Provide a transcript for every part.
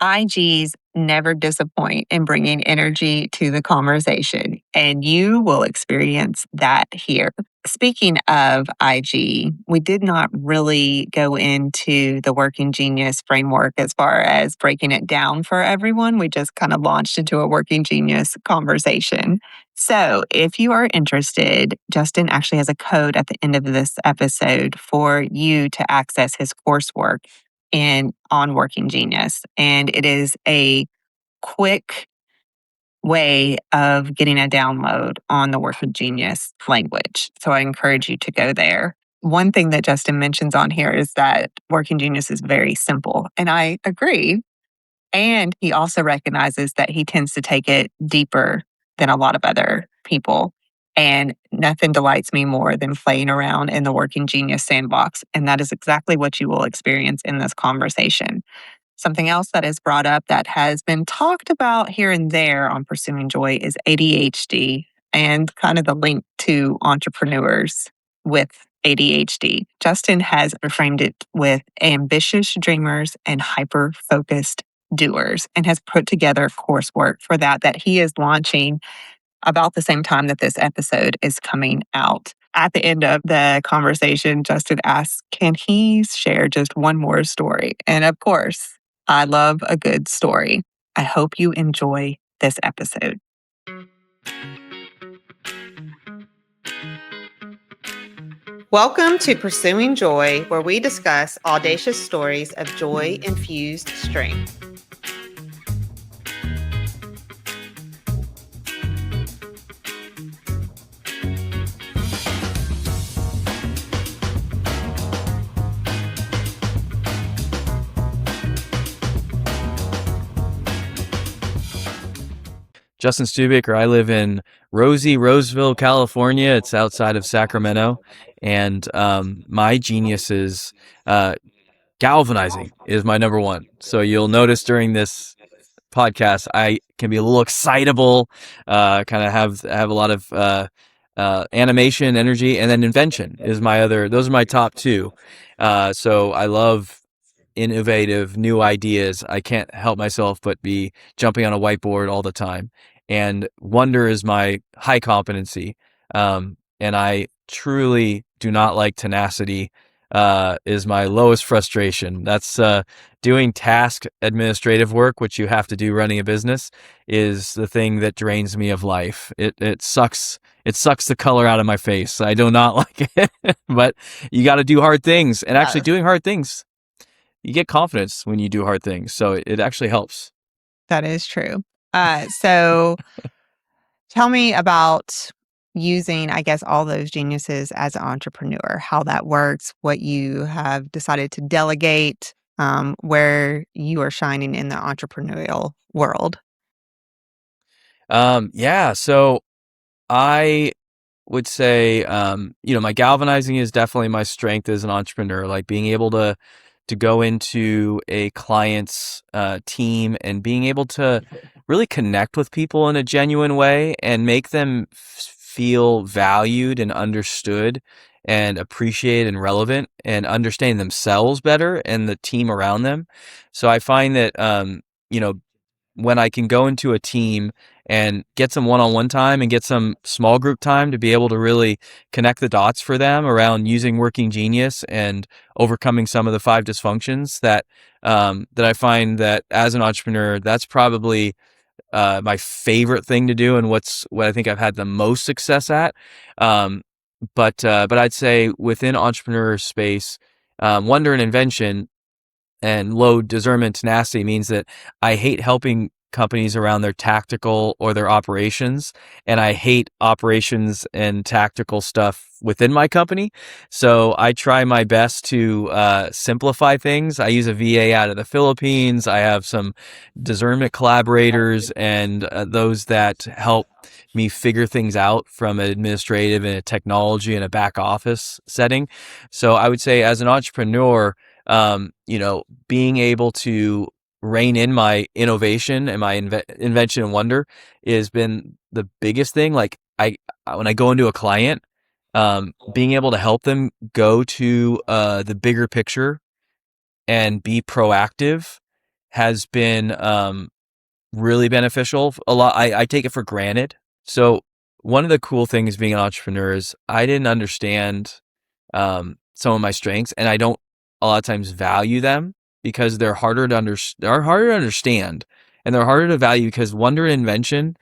IGs never disappoint in bringing energy to the conversation, and you will experience that here. Speaking of IG, we did not really go into the Working Genius framework as far as breaking it down for everyone. We just kind of launched into a Working Genius conversation. So, if you are interested, Justin actually has a code at the end of this episode for you to access his coursework in on Working Genius. And it is a quick way of getting a download on the Working Genius language. So I encourage you to go there. One thing that Justin mentions on here is that Working Genius is very simple. And I agree. And he also recognizes that he tends to take it deeper than a lot of other people. And nothing delights me more than playing around in the Working Genius sandbox. And that is exactly what you will experience in this conversation. Something else that is brought up that has been talked about here and there on Pursuing Joy is ADHD and kind of the link to entrepreneurs with ADHD. Justin has reframed it with ambitious dreamers and hyper focused doers and has put together coursework for that he is launching about the same time that this episode is coming out. At the end of the conversation, Justin asks, can he share just one more story? And of course, I love a good story. I hope you enjoy this episode. Welcome to Pursuing Joy, where we discuss audacious stories of joy-infused strength. Justin Studebaker. I live in Roseville, California. It's outside of Sacramento. And my genius is galvanizing is my number one. So you'll notice during this podcast, I can be a little excitable, kind of have a lot of animation, energy, and then invention is my other. Those are my top two. So I love innovative new ideas. I can't help myself but be jumping on a whiteboard all the time. And wonder is my high competency. And I truly do not like tenacity, is my lowest frustration. That's doing task administrative work, which you have to do running a business, is the thing that drains me of life. It sucks. It sucks the color out of my face. I do not like it, but you got to do hard things. And actually doing hard things, you get confidence when you do hard things. So it actually helps. That is true. So tell me about using, I guess, all those geniuses as an entrepreneur, how that works, what you have decided to delegate, where you are shining in the entrepreneurial world. So I would say, my galvanizing is definitely my strength as an entrepreneur, like being able to go into a client's team and being able to really connect with people in a genuine way and make them feel valued and understood and appreciated and relevant and understand themselves better and the team around them. So I find that, when I can go into a team and get some one-on-one time and get some small group time to be able to really connect the dots for them around using Working Genius and overcoming some of the 5 dysfunctions that I find that as an entrepreneur, that's probably my favorite thing to do and what I think I've had the most success at. But I'd say within entrepreneur space, wonder and invention and low discernment tenacity means that I hate helping companies around their tactical or their operations, and I hate operations and tactical stuff within my company. So I try my best to simplify things. I use a VA out of the Philippines. I have some discernment collaborators and those that help me figure things out from an administrative and a technology and a back office setting. So I would say as an entrepreneur, being able to rein in my innovation and my invention and wonder has been the biggest thing. Like when I go into a client, being able to help them go to the bigger picture and be proactive has been really beneficial. A lot, I take it for granted. So one of the cool things being an entrepreneur is I didn't understand some of my strengths, and I don't a lot of times value them because they're harder to understand, and they're harder to value because wonder and invention,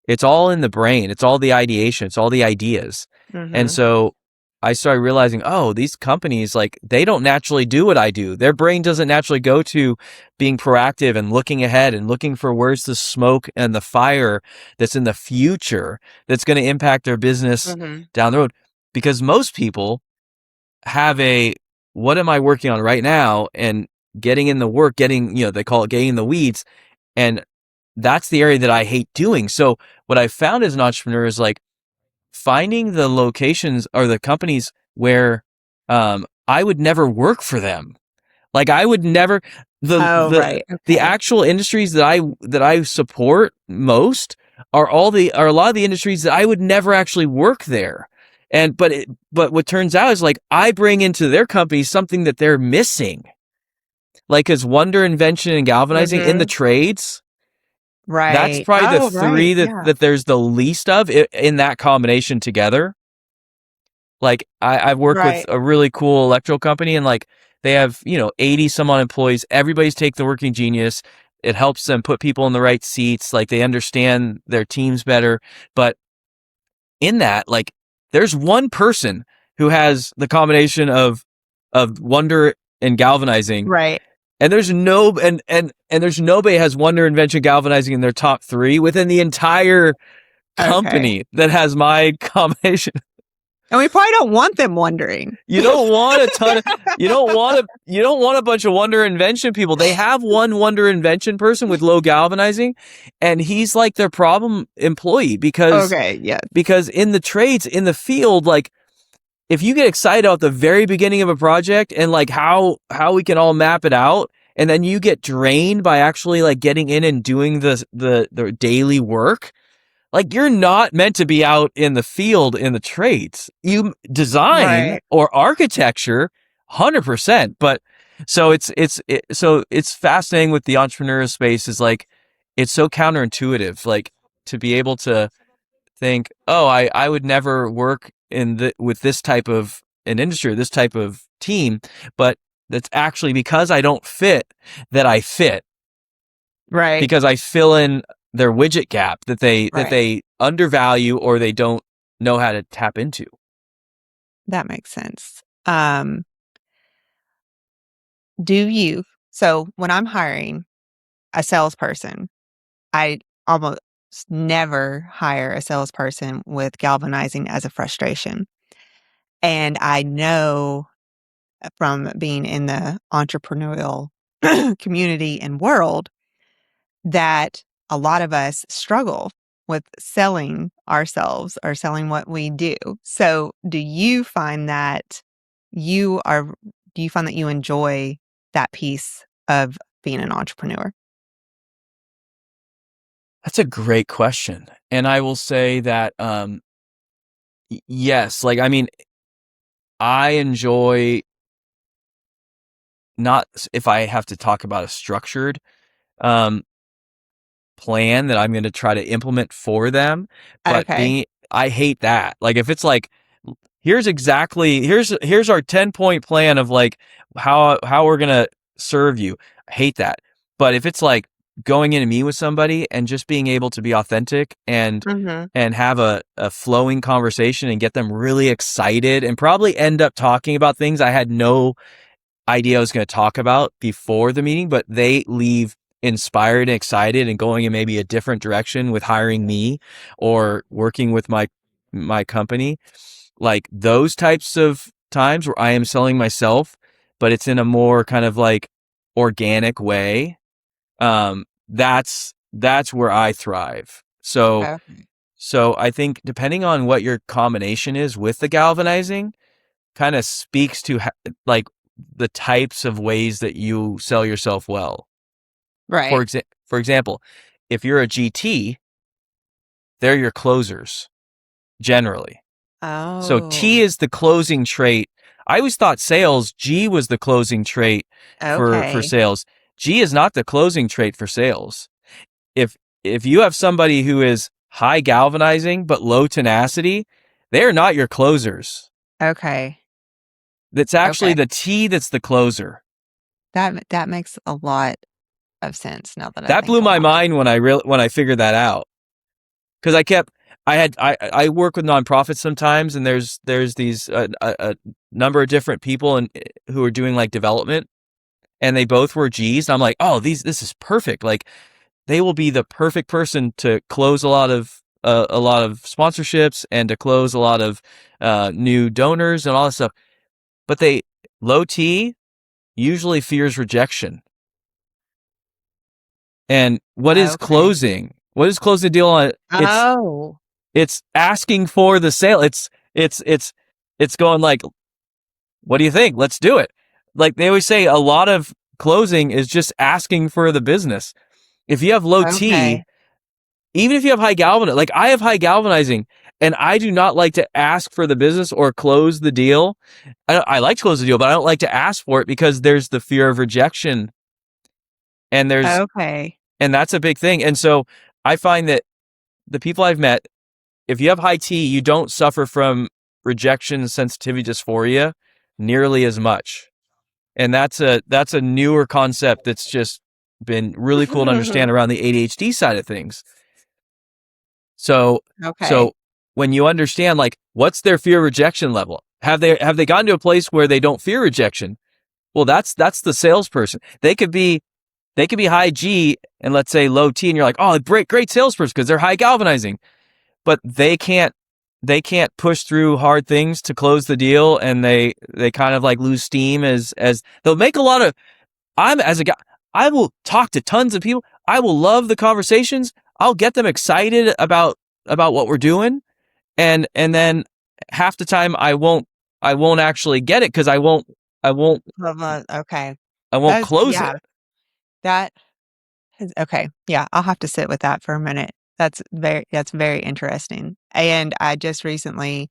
it's all in the brain. It's all the ideation. It's all the ideas. And Mhm. so I started realizing, oh, these companies, like, they don't naturally do what I do. Their brain doesn't naturally go to being proactive and looking ahead and looking for where's the smoke and the fire that's in the future that's going to impact their business Mhm. down the road. Because most people have what am I working on right now, and getting in the work, they call it getting in the weeds. And that's the area that I hate doing. So what I found as an entrepreneur is like finding the locations or the companies where I would never work for them. Like I would never Oh, right. the Okay. actual industries that I support most are a lot of the industries that I would never actually work there. And but what turns out is like I bring into their company something that they're missing. Like as wonder, invention, and galvanizing in the Mhm. trades, that's Right. probably the Oh, right. three Yeah. that there's the least of in that combination together. Like I've worked with Right. a really cool electrical company, and like they have, 80 some odd employees. Everybody's take the working genius. It helps them put people in the right seats. Like they understand their teams better. But in that, like there's one person who has the combination of wonder and galvanizing, Right. and there's nobody has wonder, invention, galvanizing in their top three within the entire Okay. company that has my combination. And we probably don't want them wondering. You don't want a ton of you don't want a bunch of wonder invention people. They have one wonder invention person with low galvanizing, and he's like their problem employee Okay, yes. because in the trades, in the field, like if you get excited about the very beginning of a project and like how we can all map it out, and then you get drained by actually like getting in and doing the daily work, like you're not meant to be out in the field in the trades. You design Right. or architecture 100%, but so it's fascinating with the entrepreneur space is like it's so counterintuitive, like to be able to think, oh, I would never work with this type of an industry or this type of team, but that's actually because I don't fit that I fit, Right. because I fill in their widget gap that Right. they undervalue or they don't know how to tap into. That makes sense. Do you so when I'm hiring a salesperson, I almost never hire a salesperson with galvanizing as a frustration. And I know from being in the entrepreneurial community and world that a lot of us struggle with selling ourselves or selling what we do. So, you are do you find that you enjoy that piece of being an entrepreneur? That's a great question. And I will say that yes, like I mean, I enjoy not if I have to talk about a structured um plan that I'm going to try to implement for them, but Okay. I hate that. Like if it's like here's our 10-point plan of like how we're going to serve you. I hate that. But if it's like going in and meet with somebody and just being able to be authentic Mhm. and have a flowing conversation and get them really excited and probably end up talking about things I had no idea I was going to talk about before the meeting, but they leave inspired and excited and going in maybe a different direction with hiring me or working with my company. Like those types of times where I am selling myself, but it's in a more kind of like organic way. That's where I thrive. Okay. So I think depending on what your combination is with the galvanizing, kind of speaks to like the types of ways that you sell yourself well. Right. For example, if you're a GT, they're your closers generally. So T Oh, is the closing trait. I always thought sales, G was the closing trait for okay. sales. G is not the closing trait for sales. If you have somebody who is high galvanizing but low tenacity, they're not your closers. Okay. That's actually Okay. the T that's the closer. That makes a lot of sense now that I That think blew my about it. mind when I figured that out. Because I work with nonprofits sometimes, and there's these a number of different people who are doing like development, and they both were G's, and I'm like, oh, this is perfect. Like they will be the perfect person to close a lot of sponsorships and to close a lot of new donors and all that stuff. But low T usually fears rejection. And what is Okay. closing? What is closing the deal on? Oh. It's asking for the sale. It's going like, what do you think? Let's do it. Like they always say, a lot of closing is just asking for the business. If you have low T, Okay. even if you have high galvanizing, like I have high galvanizing, and I do not like to ask for the business or close the deal. I like to close the deal, but I don't like to ask for it because there's the fear of rejection, and Okay. that's a big thing. And so I find that the people I've met, if you have high T, you don't suffer from rejection, sensitivity, dysphoria nearly as much. And that's a newer concept that's just been really cool to understand around the ADHD side of things. So Okay. so when you understand like what's their fear of rejection level, have they gotten to a place where they don't fear rejection? Well, that's the salesperson. They could be high G and let's say low T, and you're like, oh, great salesperson because they're high galvanizing, but they can't push through hard things to close the deal, and they kind of like lose steam as they'll make a lot of. I'm as a guy, I will talk to tons of people. I will love the conversations. I'll get them excited about what we're doing, and then half the time I won't actually get it because I won't Okay. I won't That's close yeah. it. That is okay. Yeah, I'll have to sit with that for a minute. That's very interesting. And I just recently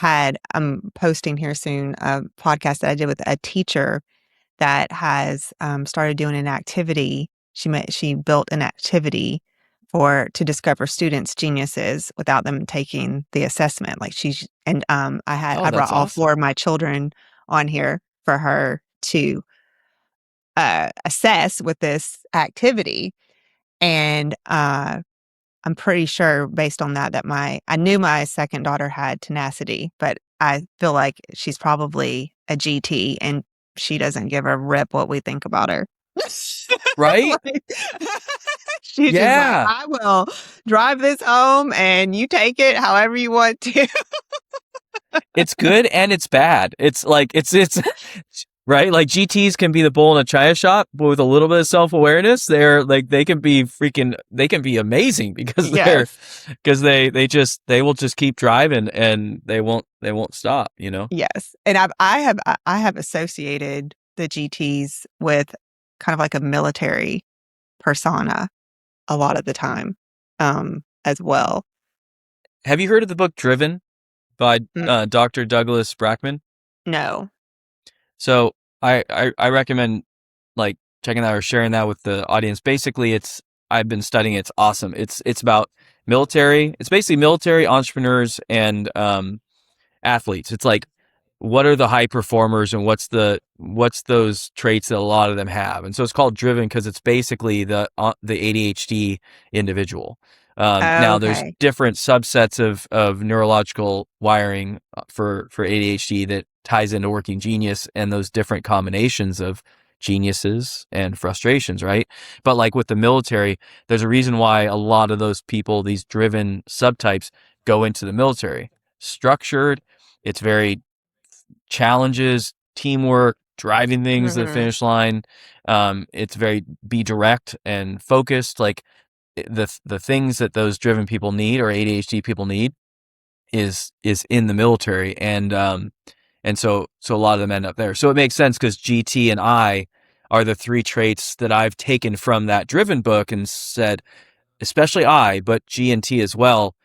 I'm posting here soon a podcast that I did with a teacher that has started doing an activity. She built an activity to discover students' geniuses without them taking the assessment. Like Oh, I that's brought all awesome. four of my children on here for her to assess with this activity, and I'm pretty sure based on that I knew my second daughter had tenacity, but I feel like she's probably a GT and she doesn't give a rip what we think about her. Right? Like, she's just like, Yeah. I will drive this home and you take it however you want to. It's good and it's bad. It's like it's right. Like GTs can be the bull in a china shop, but with a little bit of self awareness, they're like they can be amazing because Yes. they will just keep driving and they won't stop. You know. Yes. And I have associated the GTs with kind of like a military persona a lot of the time, as well. Have you heard of the book Driven by Mm, Dr. Douglas Brackman? no. So I recommend like checking that or sharing that with the audience. Basically, I've been studying it. It's awesome. It's about military. It's basically military entrepreneurs and athletes. It's like what are the high performers and what's those traits that a lot of them have. And so it's called Driven because it's basically the ADHD individual. Now there's Okay. different subsets of neurological wiring for ADHD that ties into working genius and those different combinations of geniuses and frustrations, right? But like with the military, there's a reason why a lot of those people, these driven subtypes, go into the military. Structured, it's very challenges, teamwork, driving things to the Mhm. finish line. It's very be direct and focused. Like the things that those driven people need or ADHD people need is in the military, and so a lot of them end up there. So it makes sense because GT and I are the three traits that I've taken from that driven book and said, especially I, but G and T as well,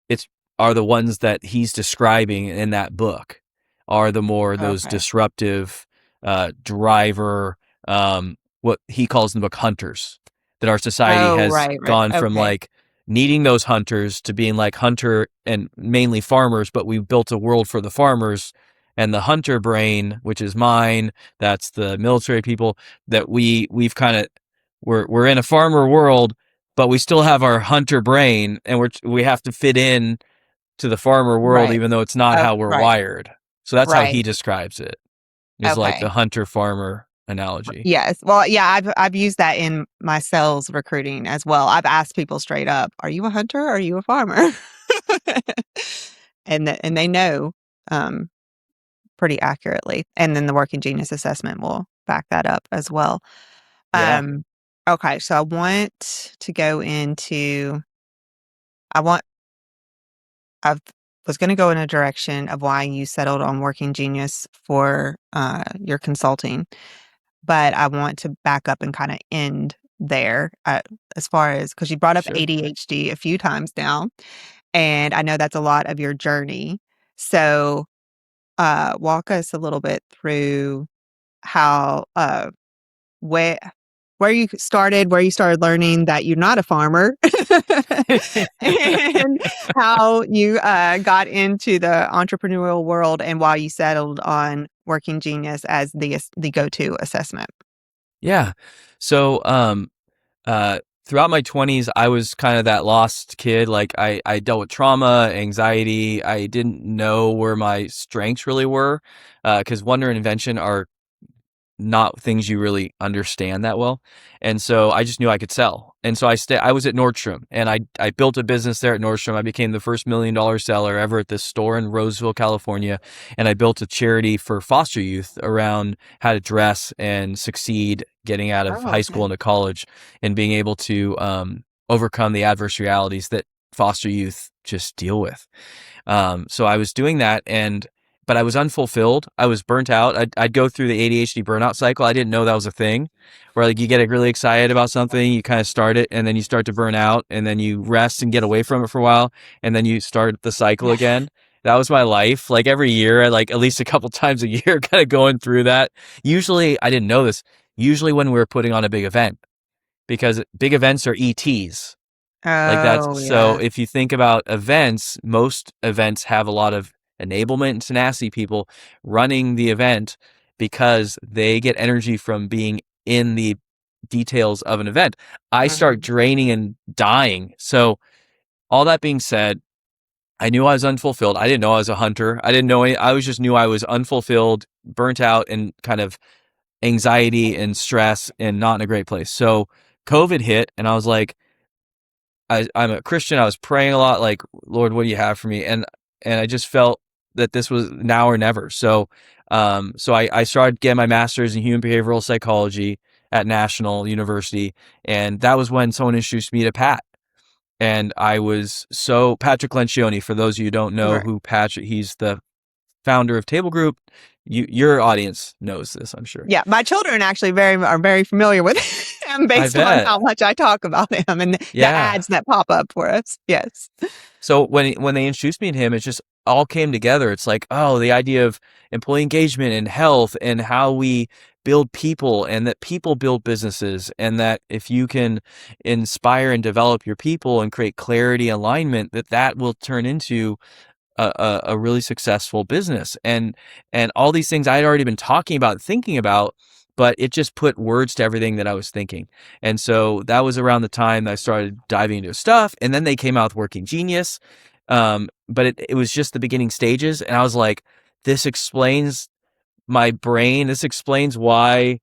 it's are the ones that he's describing in that book are the more those Okay. disruptive driver. what he calls in the book hunters, that our society Oh, has right, right. gone from Okay. like needing those hunters to being like hunter and mainly farmers, but we've built a world for the farmers, and the hunter brain, which is mine, that's the military people, that we've kind of we're in a farmer world, but we still have our hunter brain, and we have to fit in to the farmer world Right. even though it's not how we're Right. wired. So that's how he Right. describes it. Is like the Okay. hunter farmer analogy. Yes. Well, yeah, I've used that in my sales recruiting as well. I've asked people straight up, "Are you a hunter or are you a farmer?" And they know um, pretty accurately. And then the working genius assessment will back that up as well. Yeah, Um, okay, so I want to go into I want I was going to go in a direction of why you settled on working genius for your consulting, but I want to back up and kind of end there as far as because you brought up sure. ADHD a few times now, and I know that's a lot of your journey. So, walk us a little bit through how where where you started learning that you're not a farmer, and how you got into the entrepreneurial world, and why you settled on working genius as the go-to assessment. Yeah. So, throughout my 20s, I was kind of that lost kid. Like I dealt with trauma, anxiety. I didn't know where my strengths really were, because wonder and invention are not things you really understand that well. And so I just knew I could sell. And so I was at Nordstrom, and I built a business there at Nordstrom. I became the first $1 million seller ever at this store in Roseville, California. And I built a charity for foster youth around how to dress and succeed getting out of Oh, high school okay. into college, and being able to overcome the adverse realities that foster youth just deal with. So I was doing that, but I was unfulfilled. I was burnt out. I'd go through the ADHD burnout cycle. I didn't know that was a thing, where like you get really excited about something, you kind of start it, and then you start to burn out, and then you rest and get away from it for a while, and then you start the cycle again. That was my life. Like every year, like at least a couple times a year, kind of going through that. Usually, I didn't know this. Usually, when we were putting on a big event, because big events are ETs. Like that's Oh, so yeah. if you think about events, most events have a lot of enablement and tenacity people running the event because they get energy from being in the details of an event. I start Mhm. draining and dying. So all that being said, I knew I was unfulfilled. I didn't know I was a hunter. I didn't know I was just knew I was unfulfilled, burnt out, and kind of anxiety and stress and not in a great place. So COVID hit, and I was like, I'm a Christian. I was praying a lot, like, Lord, what do you have for me? And I just felt that this was now or never. So I started getting my master's in human behavioral psychology at National University, and that was when someone introduced me to Pat. And I was so Patrick Lencioni. For those of you who don't know Right. who Patrick, he's the founder of Table Group. Your audience knows this, I'm sure. Yeah, my children actually are very familiar with him I based on bet. how much I talk about him and the Yeah. ads that pop up for us. Yes. So when they introduced me to him, it just all came together. It's like, oh, the idea of employee engagement and health and how we build people, and that people build businesses, and that if you can inspire and develop your people and create clarity, alignment, that will turn into a really successful business. And all these things I had already been talking about, thinking about, but it just put words to everything that I was thinking. And so that was around the time that I started diving into stuff. And then they came out with Working Genius. But it was just the beginning stages. And I was like, this explains my brain. This explains why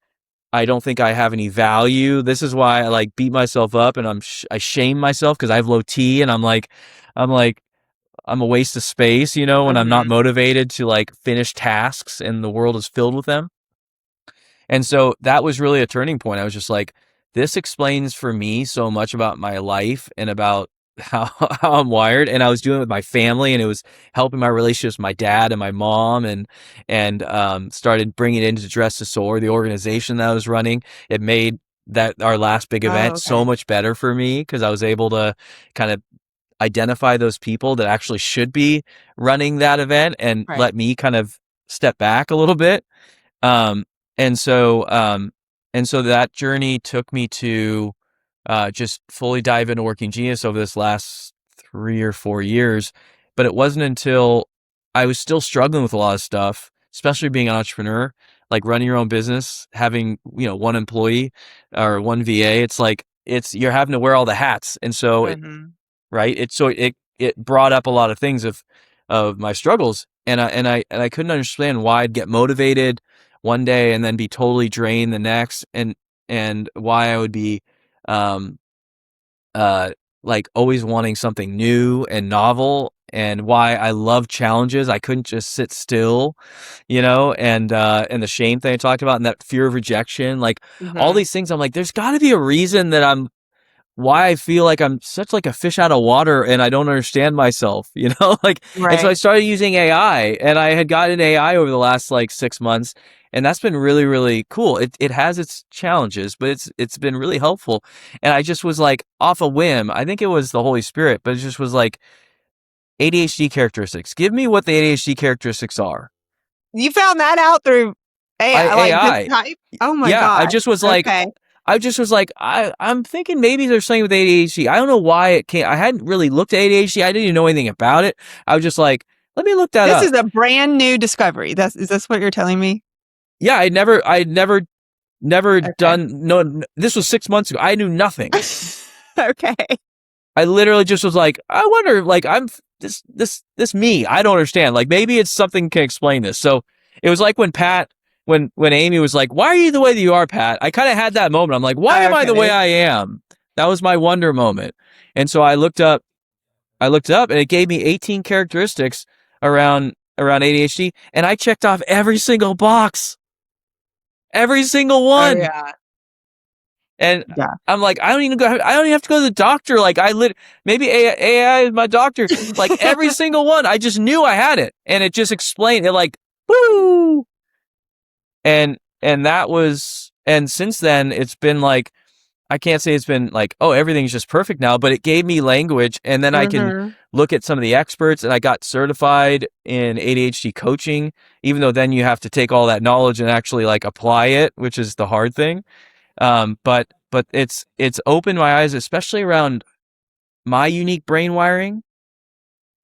I don't think I have any value. This is why I like beat myself up, and I shame myself because I have low T, and I'm like, I'm a waste of space, when I'm not Mhm. motivated to like finish tasks and the world is filled with them. And so that was really a turning point. I was just like, this explains for me so much about my life and about how, how I'm wired. And I was doing it with my family, and it was helping my relationships with my dad and my mom, and started bringing it into Dress to Soar, the organization that I was running. It made that our last big Oh, event so okay. much better for me because I was able to kind of identify those people that actually should be running that event and Right. let me kind of step back a little bit. Um, and so, And so that journey took me to just fully dive into Working Genius over this last 3 or 4 years. But it wasn't until I was still struggling with a lot of stuff, especially being an entrepreneur, like running your own business, having, one employee or one VA. It's like, you're having to wear all the hats. And so right. It brought up a lot of things of my struggles. And I couldn't understand why I'd get motivated one day and then be totally drained the next, and why I would be um like always wanting something new and novel, and why I love challenges. I couldn't just sit still, and the shame thing I talked about, and that fear of rejection, like all Mm-hmm. these things. I'm like, there's got to be a reason that why I feel like I'm such like a fish out of water and I don't understand myself, like, and so I Right. started using AI, and I had gotten AI over the last like 6 months, and that's been really, really cool. It has its challenges, but it's been really helpful. And I just was like off a whim. I think it was the Holy Spirit, but it just was like ADHD characteristics. Give me what the ADHD characteristics are. You found that out through AI, like just AI. type? Oh my Yeah, I gosh. just was like, Okay. I'm thinking maybe there's something with ADHD. I don't know why it can't. I hadn't really looked at ADHD. I didn't even know anything about it. I was just like, let me look that This up. is a brand new discovery. Is this what you're telling me? Yeah, I'd never Okay. done. No, this was 6 months ago. I knew nothing. Okay. I literally just was like, I wonder, like, I'm this me. I don't understand. Like, maybe it's something can explain this. So it was like when Amy was like, "Why are you the way that you are, Pat?" I kind of had that moment. I'm like, "Why am I the way Okay. I am?" That was my wonder moment. And so I looked it up, and it gave me 18 characteristics around ADHD, and I checked off every single box, every single Oh one. yeah. And Yeah. I'm like, I don't even have to go to the doctor. Like, maybe AI is my doctor. Like, every single one, I just knew I had it, and it just explained it. Like, woo. And since then it's been like, I can't say it's been like, oh, everything's just perfect now, but it gave me language, and then I can Mm-hmm. look at some of the experts, and I got certified in ADHD coaching, even though then you have to take all that knowledge and actually like apply it, which is the hard thing. But it's opened my eyes, especially around my unique brain wiring,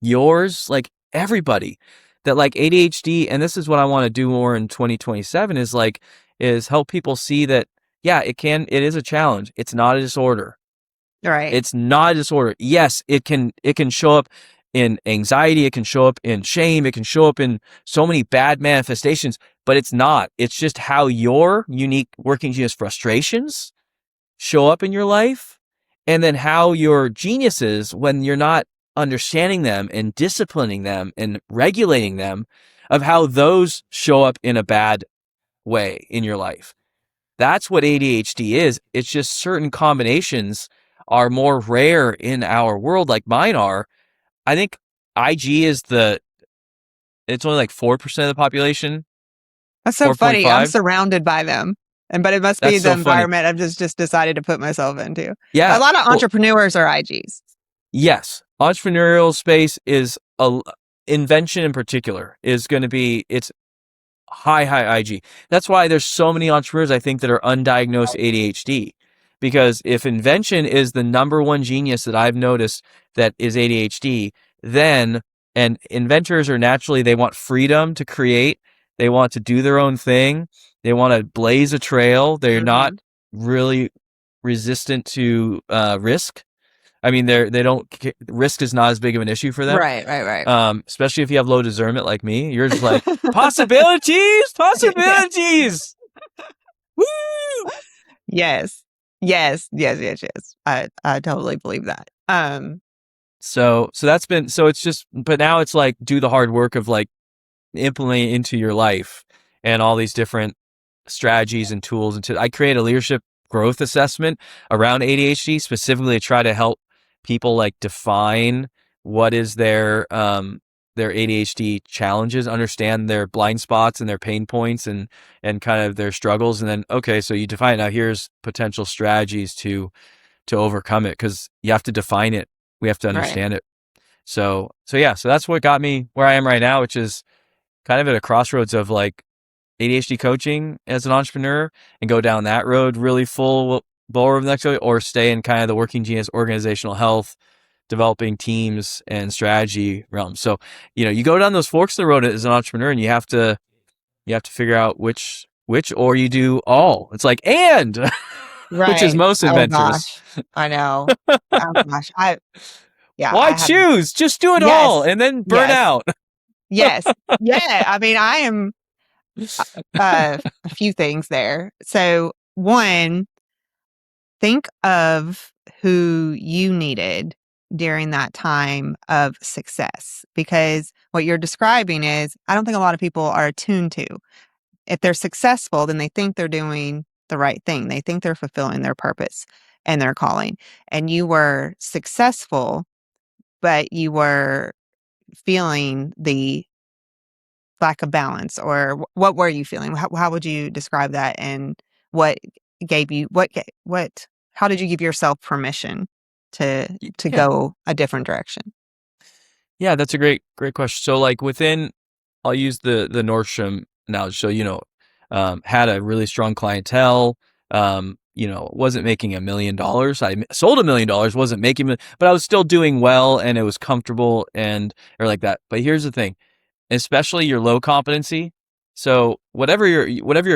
yours, like everybody, that like ADHD. And this is what I want to do more in 2027, is help people see that, yeah, it is a challenge. It's not a disorder. Right. It's not a disorder. Yes, it can show up in anxiety, it can show up in shame, it can show up in so many bad manifestations, but it's not. It's just how your unique Working Genius frustrations show up in your life, and then how your geniuses, when you're not understanding them and disciplining them and regulating them, of how those show up in a bad way in your life. That's what ADHD is. It's just certain combinations are more rare in our world, like mine are. I think IG it's only like 4% of the population, That's so funny. I'm 4.5. surrounded by them. But it must be That's the so funny. environment I've just decided to put myself into. A Yeah. lot of Well, entrepreneurs are IGs. yes, entrepreneurial space is invention in particular is going to be, it's high IG. That's why there's so many entrepreneurs, I think, that are undiagnosed ADHD, because if invention is the number one genius that I've noticed that is ADHD, then, and inventors are naturally, they want freedom to create, they want to do their own thing, they want to blaze a trail, they're not Mm-hmm. really resistant to risk. I mean, they don't, risk is not as big of an issue for them. Right, right, right. Especially if you have low discernment like me. You're just like, possibilities, Yeah. possibilities. Woo! Yes. Yes. Yes. Yes. Yes. I totally believe that. So that's been, so it's just, but now it's like, do the hard work of like implementing it into your life, and all these different strategies and tools. I create a leadership growth assessment around ADHD, specifically to try to help people like define what is their ADHD challenges, understand their blind spots and their pain points, and kind of their struggles. And then, okay, so you define it. Now here's potential strategies to overcome it, because you have to define it. We have to Right. understand it. So yeah, so that's what got me where I am right now, which is kind of at a crossroads of like, ADHD coaching as an entrepreneur and go down that road really full bore of the next, or stay in kind of the working genius organizational health, developing teams and strategy realm. So, you go down those forks of the road as an entrepreneur, and you have to figure out which, or you do all. It's like, and which is Right. most Oh adventures. gosh. I know. Oh gosh. Yeah, Why I have. choose? Just do it all Yes. and then burn Yes. out. Yes. Yeah. I mean, I am a few things there. So, one, think of who you needed during that time of success, because what you're describing is, I don't think a lot of people are attuned to. If they're successful, then they think they're doing the right thing. They think they're fulfilling their purpose and their calling. And you were successful, but you were feeling the lack of balance, or what were you feeling? How would you describe that? And what gave you what how did you give yourself permission to Yeah. go a different direction? Yeah, that's a great question. So like within, I'll use the Nordstrom analogy. So, had a really strong clientele, wasn't making $1 million. I sold $1 million, wasn't making, but I was still doing well and it was comfortable or like that. But here's the thing, especially your low competency. So whatever your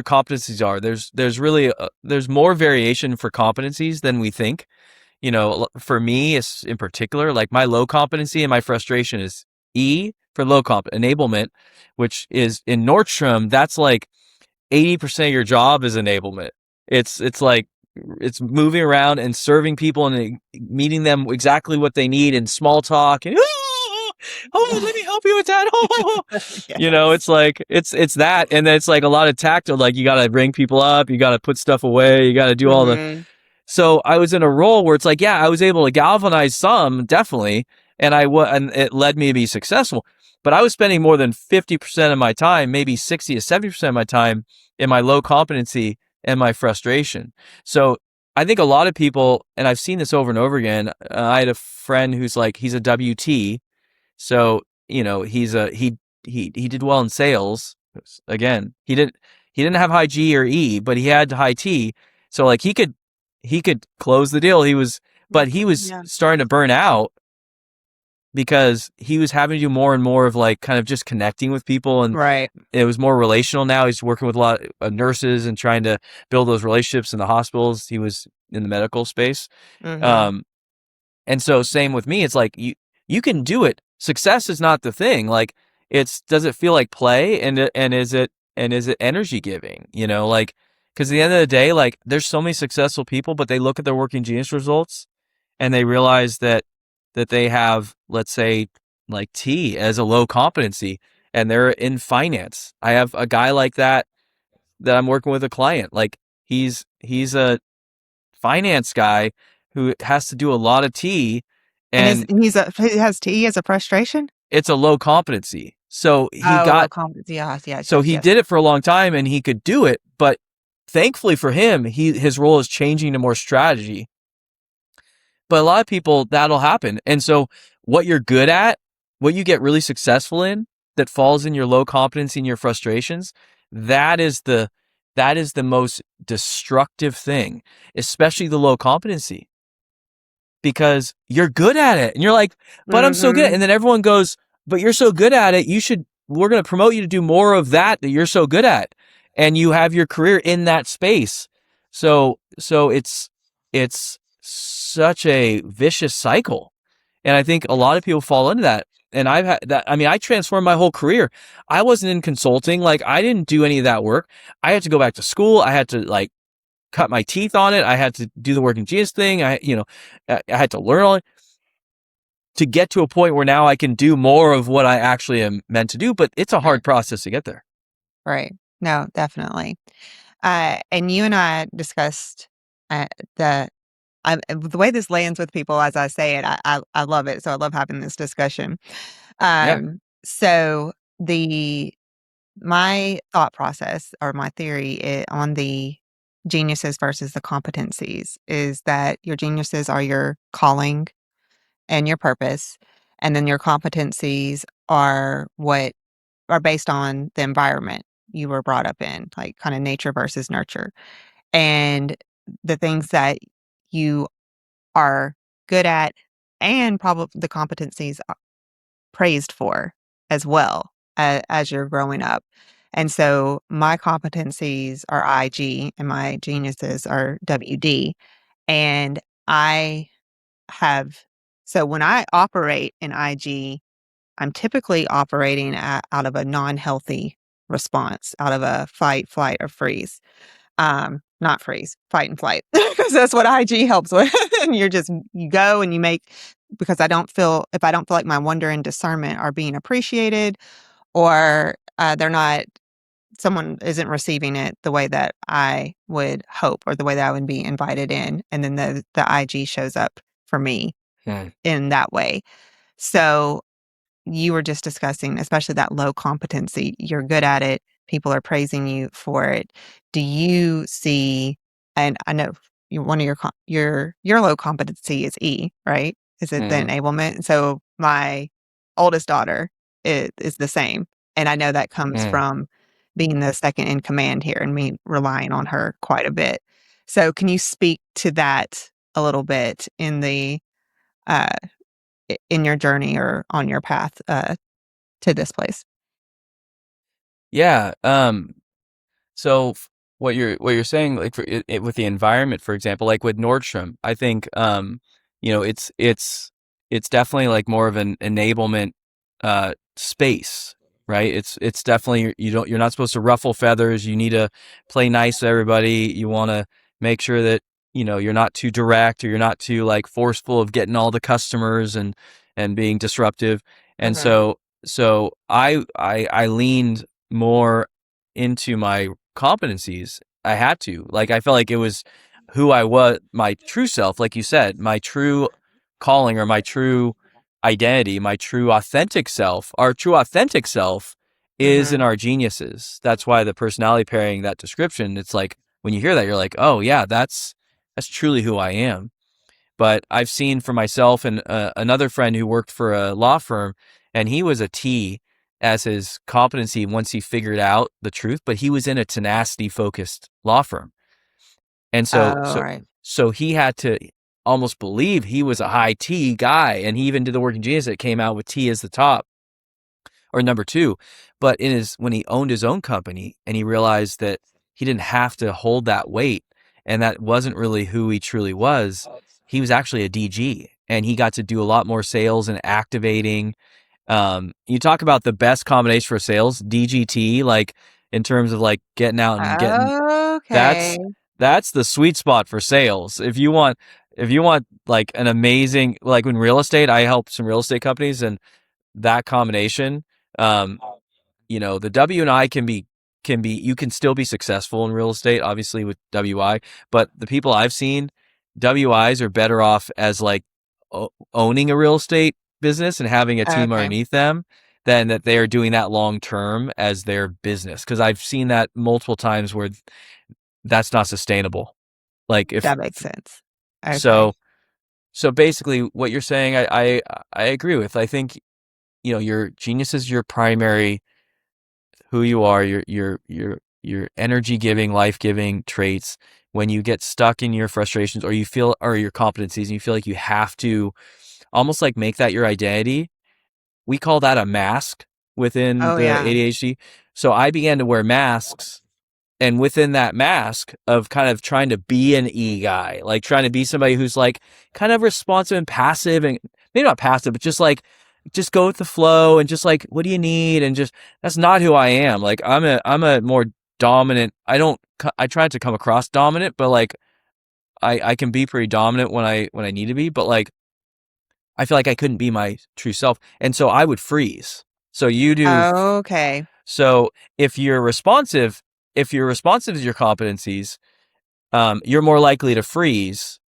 competencies are, there's really, there's more variation for competencies than we think. For me, it's in particular, like my low competency and my frustration is E for low comp enablement, which is in Nordstrom, that's like 80% of your job is enablement. It's like, it's moving around and serving people and meeting them exactly what they need in small talk and, oh, let me help you with that. Oh, Yes. it's like, it's that. And then it's like a lot of tactile, like you got to bring people up, you got to put stuff away, you got to do all the, Hmm. so I was in a role where it's like, yeah, I was able to galvanize some, definitely, and it led me to be successful. But I was spending more than 50% of my time, maybe 60 to 70% of my time, in my low competency and my frustration. So I think a lot of people, and I've seen this over and over again. I had a friend who's like, he's a WT, so he did well in sales. Again, he didn't have high G or E, but he had high T. So like he could close the deal. But he was Yeah. starting to burn out because he was having to do more and more of like kind of just connecting with people, and Right. it was more relational now. He's working with a lot of nurses and trying to build those relationships in the hospitals. He was in the medical space. Hmm. Um, and so same with me. It's like you can do it. Success is not the thing. Like, does it feel like play, and is it energy giving? Like, because at the end of the day, like there's so many successful people, but they look at their working genius results and they realize that they have, let's say, like T as a low competency, and they're in finance. I have a guy like that I'm working with, a client. Like, he's a finance guy who has to do a lot of T, And and he has a frustration. it's a low competency. So he Oh, low got competency. Yes, yes, so yes, he yes. did it for a long time and he could do it, but thankfully for him, his role is changing to more strategy. But a lot of people, that'll happen. And so what you're good at, what you get really successful in, that falls in your low competency and your frustrations, that is the most destructive thing, especially the low competency, because you're good at it. And you're like, but I'm so good. Hmm. And then everyone goes, but you're so good at it. We're going to promote you to do more of that you're so good at. And you have your career in that space. So it's such a vicious cycle. And I think a lot of people fall into that. And I've had that. I mean, I transformed my whole career. I wasn't in consulting. Like, I didn't do any of that work. I had to go back to school. I had to like cut my teeth on it. I had to do the working genius thing. I had to learn all it to get to a point where now I can do more of what I actually am meant to do. But it's a Right. hard process to get there. Right. No, definitely. And you and I discussed uh, the the way this lands with people as I say it. I love it. So I love having this discussion. Yeah. So the my thought process, or my theory on the geniuses versus the competencies, is that your geniuses are your calling and your purpose, and then your competencies are what are based on the environment you were brought up in, like kind of nature versus nurture, and the things that you are good at and probably the competencies praised for as well as you're growing up. And so my competencies are IG and my geniuses are WD. And I have, so when I operate in IG, I'm typically operating out of a non healthy response, out of a fight, flight, or freeze. Not freeze, fight and flight, because that's what IG helps with. And you go and you make, because if I don't feel like my wonder and discernment are being appreciated, or someone isn't receiving it the way that I would hope, or the way that I would be invited in. And then the IG shows up for me Hmm. in that way. So you were just discussing, especially that low competency. You're good at it. People are praising you for it. Do you see, and I know one of your low competency is E, right? Is it the Hmm. enablement? And so my oldest daughter is the same. And I know that comes Hmm. from being the second in command here and me relying on her quite a bit. So can you speak to that a little bit uh, in your journey or on your path to this place? Yeah. So what you're saying, like with the environment, for example, like with Nordstrom, I think it's definitely like more of an enablement space, right? It's definitely you're not supposed to ruffle feathers. You need to play nice with everybody. You want to make sure that you're not too direct or you're not too like forceful of getting all the customers and being disruptive. And Mhm. so I leaned more into my competencies. I had to. Like I felt like it was who I was, my true self, like you said, my true calling or my true identity, my true authentic self. Our true authentic self is in Mhm. our geniuses. That's why the personality pairing, that description, it's like when you hear that, you're like, oh yeah, that's truly who I am. But I've seen for myself and another friend who worked for a law firm, and he was a T as his competency once he figured out the truth, but he was in a tenacity focused law firm. And Oh, so so right. so he had to almost believe he was a high T guy, and he even did the Working Genius that came out with T as the top or number two. But when he owned his own company and he realized that he didn't have to hold that weight and that wasn't really who he truly was, he was actually a DG and he got to do a lot more sales and activating. You talk about the best combination for sales, DGT, like in terms of like getting out and getting Okay. that's that's the sweet spot for sales. If you want like an amazing, like in real estate, I help some real estate companies and that combination, um, the W and I can be you can still be successful in real estate, obviously with WI, but the people I've seen, WIs are better off as like owning a real estate business and having a team Okay. underneath them than that they are doing that long term as their business. Because I've seen that multiple times where that's not sustainable. Like if That makes sense. Okay. so, so basically, what you're saying, I agree with. I think your genius is your primary who you are, your energy giving, life giving traits. When you get stuck in your frustrations or you feel or your competencies and you feel like you have to almost like make that your identity, we call that a mask within Oh, the yeah. ADHD. So I began to wear masks, and within that mask of kind of trying to be an E guy, like trying to be somebody who's like kind of responsive and passive, and maybe not passive, but just go with the flow and just like, what do you need? And just, that's not who I am. Like I'm a more dominant. I try to come across dominant, but like I can be pretty dominant when I need to be, but like I feel like I couldn't be my true self. And so I would freeze. So you do Okay. so if you're responsive to your competencies, you're more likely to freeze.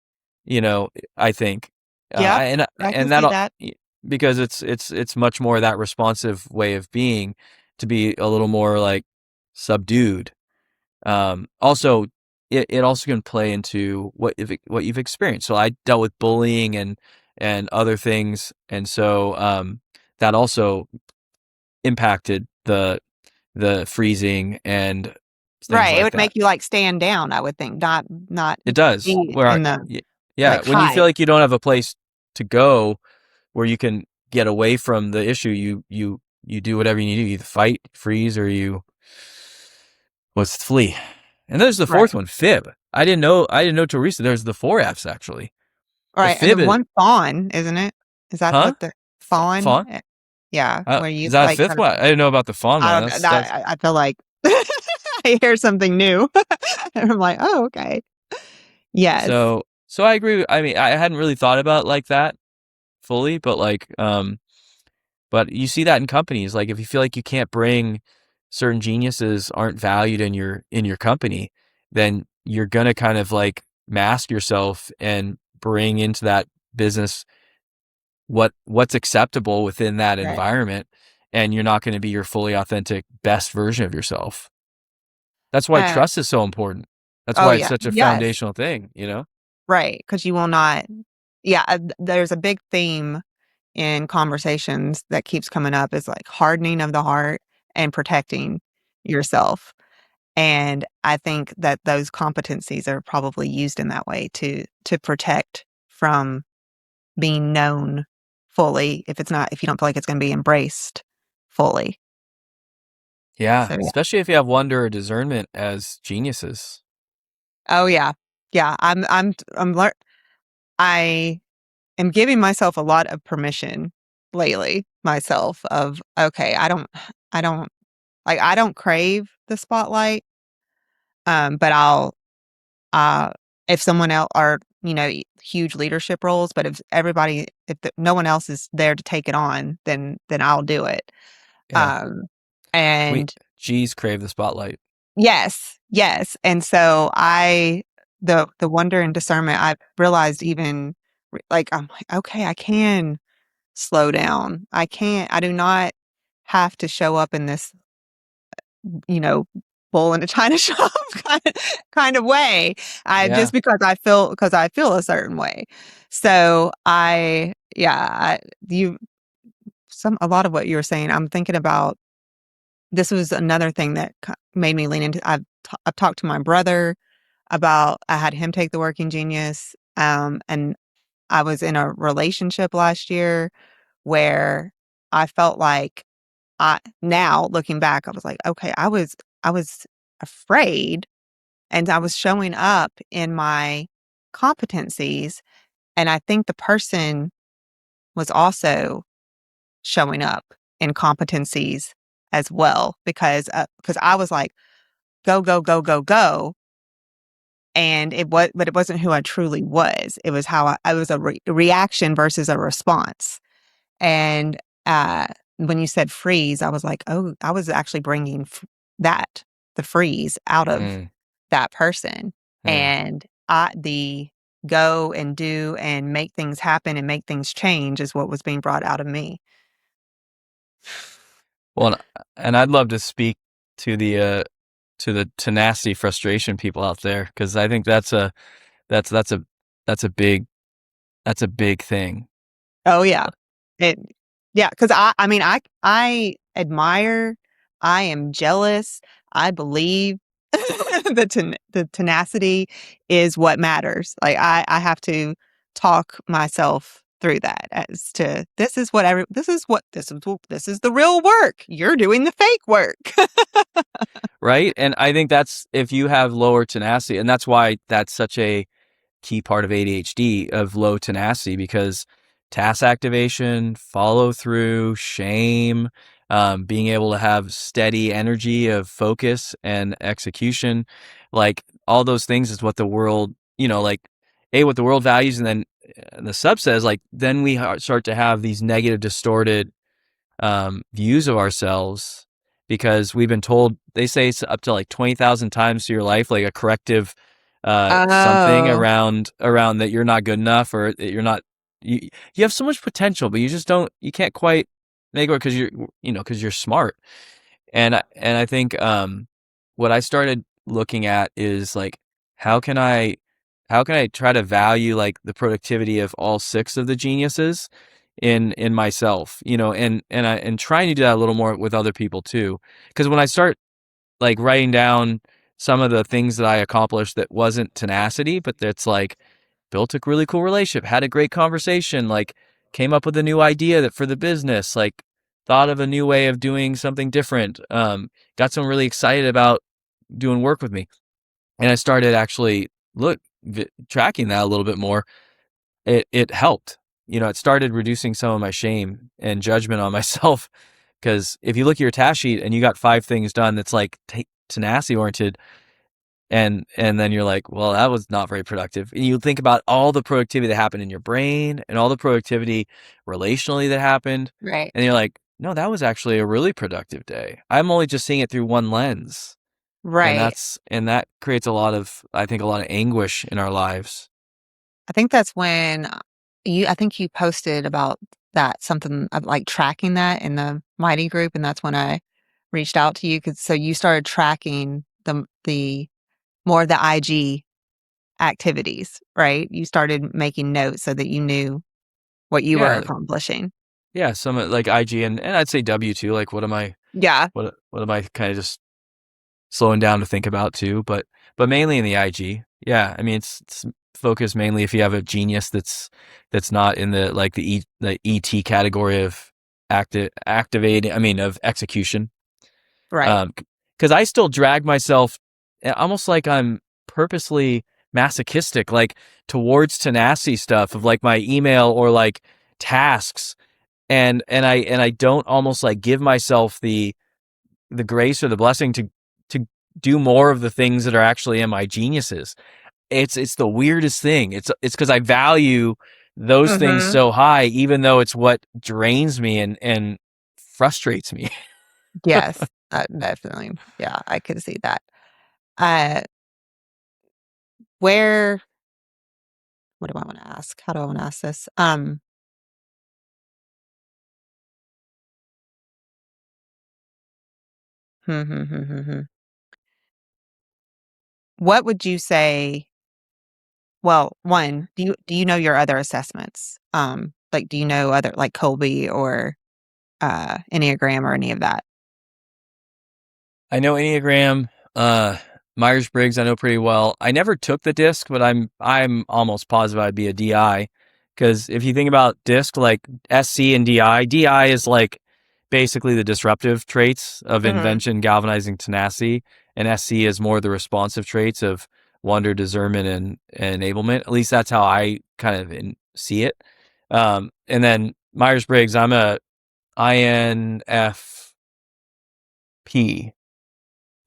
I think, Yep. and I can and see that that. because it's much more that responsive way of being to be a little more like subdued. Also, it also can play into what you've experienced. So I dealt with bullying and other things, and so that also impacted the freezing and things Right, it like would that. make you, like, stand down, I would think, not It does. be in the Yeah, like, when you hide. feel like you don't have a place to go where you can get away from the issue, you do whatever you need to do. You either fight, freeze, or you flee. And there's the fourth Right, one, fib. I didn't know till recently there's the four F's actually. The right, and the fib is, one fawn, isn't it? Is that huh? what the fawn? Fawn? Yeah, where you, Is that a like, fifth kinda one? I didn't know about the fawn I one. don't know, That's that I feel like I hear something new, and I'm like, "Oh, okay." Yes. so I agree. I mean, I hadn't really thought about it like that fully, but but you see that in companies. Like if you feel like you can't bring certain geniuses aren't valued in your company, then you're gonna kind of like mask yourself and bring into that business what's acceptable within that Right. environment, and you're not going to be your fully authentic best version of yourself. That's why Uh, trust is so important. That's oh, why it's yeah. such a Yes. foundational thing, you know? Right. Because you will not yeah, there's a big theme in conversations that keeps coming up is, like, hardening of the heart and protecting yourself, and I think that those competencies are probably used in that way to protect from being known fully if you don't feel like it's gonna be embraced fully. Yeah, So, yeah. especially if you have wonder or discernment as geniuses. Oh, yeah. Yeah, I'm lear I am giving myself a lot of permission lately myself of, okay, I don't I don't crave the spotlight, but uh, if someone else or, huge leadership roles, but if no one else is there to take it on, then I'll do it. Yeah. Um, We and G's crave the spotlight. yes, yes, and so the wonder and discernment, I realized even, like, I'm like, "Okay, I can slow down. I do not have to show up in this, you know, bull in a china shop kind of way, Yeah. just because I feel a certain way." So, you a lot of what you were saying, I'm thinking about this was another thing that made me lean into I've talked to my brother about I had him take the working genius, and I was in a relationship last year where I felt like now looking back, I was like, "Okay, I was afraid, and I was showing up in my competencies, and I think the person was also showing up in competencies as well because I was like, 'Go, go, go, go, go,' and it wasn't who I truly was. It was how I was a reaction versus a response. And, when you said freeze, I was like, "Oh," I was actually bringing that, the freeze out of Mm, that person. mm. And the go and do and make things happen and make things change is what was being brought out of me. Well, and I'd love to speak to the tenacity frustration people out there because I think that's that's a that's a big that's a big thing. Oh, yeah. It yeah, because I mean, I admire, I am jealous, I believe the tenacity is what matters. Like, I have to talk myself through that as to this is the real work. You're doing the fake work. Right? And I think that's if you have lower tenacity, and that's why that's such a key part of ADHD of low tenacity because task activation, follow through, shame, being able to have steady energy of focus and execution, like all those things is what the world, like what the world values, and then the subset is like then we start to have these negative, distorted views of ourselves because we've been told they say it's up to like 20,000 times to your life, like a corrective something Oh. around that you're not good enough or that you have so much potential, but you can't quite make it because because you're smart. And I think what I started looking at is like how can I how can I try to value like the productivity of all six of the geniuses in myself, and trying to do that a little more with other people too. Because when I start like writing down some of the things that I accomplished that wasn't tenacity, but that's like built a really cool relationship, had a great conversation, like came up with a new idea that for the business, like thought of a new way of doing something different, got someone really excited about doing work with me. And I started actually tracking that a little bit more. It helped. It started reducing some of my shame and judgment on myself. Because if you look at your task sheet and you got 5 things done that's like tenacity oriented, and then you're like, well, that was not very productive. And you think about all the productivity that happened in your brain and all the productivity relationally that happened, Right. and you're like, no, that was actually a really productive day. I'm only just seeing it through one lens, and Right. that creates I think, a lot of anguish in our lives. I think that's when I think you posted about that, something of like tracking that in the Mighty group. And that's when I reached out to you. Cause so you started tracking the more of the IG activities, right? You started making notes so that you knew what you were Yeah, accomplishing. yeah, some like IG and I'd say W too. Like, Yeah. what am I kind of just slowing down to think about too, but mainly in the IG. Yeah, I mean it's focused mainly if you have a genius that's not in the like the ET category of activating. I mean of execution. Right. Because I still drag myself almost like I'm purposely masochistic, like towards tenacity stuff of like my email or like tasks, and I don't almost like give myself the grace or the blessing to do more of the things that are actually in my geniuses. It's the weirdest thing. It's because I value those things Mhm. so high, even though it's what drains me and frustrates me. Yes. Definitely. Yeah, I could see that. Uh, where what do I wanna ask? How do I wanna ask this? Hmm, hmm, hmm, hmm, hmm. What would you say, well, 1, do you know your other assessments? Like, do you know other like Colby or, Enneagram or any of that? I know Enneagram, Myers Briggs. I know pretty well. I never took the disc, but I'm almost positive I'd be a DI, because if you think about disc, like SC and DI is like basically the disruptive traits of Mhm. invention, galvanizing, tenacity, and SC is more the responsive traits of wonder, discernment, and enablement. At least that's how I kind of see it. And then Myers Briggs, I'm a INFP.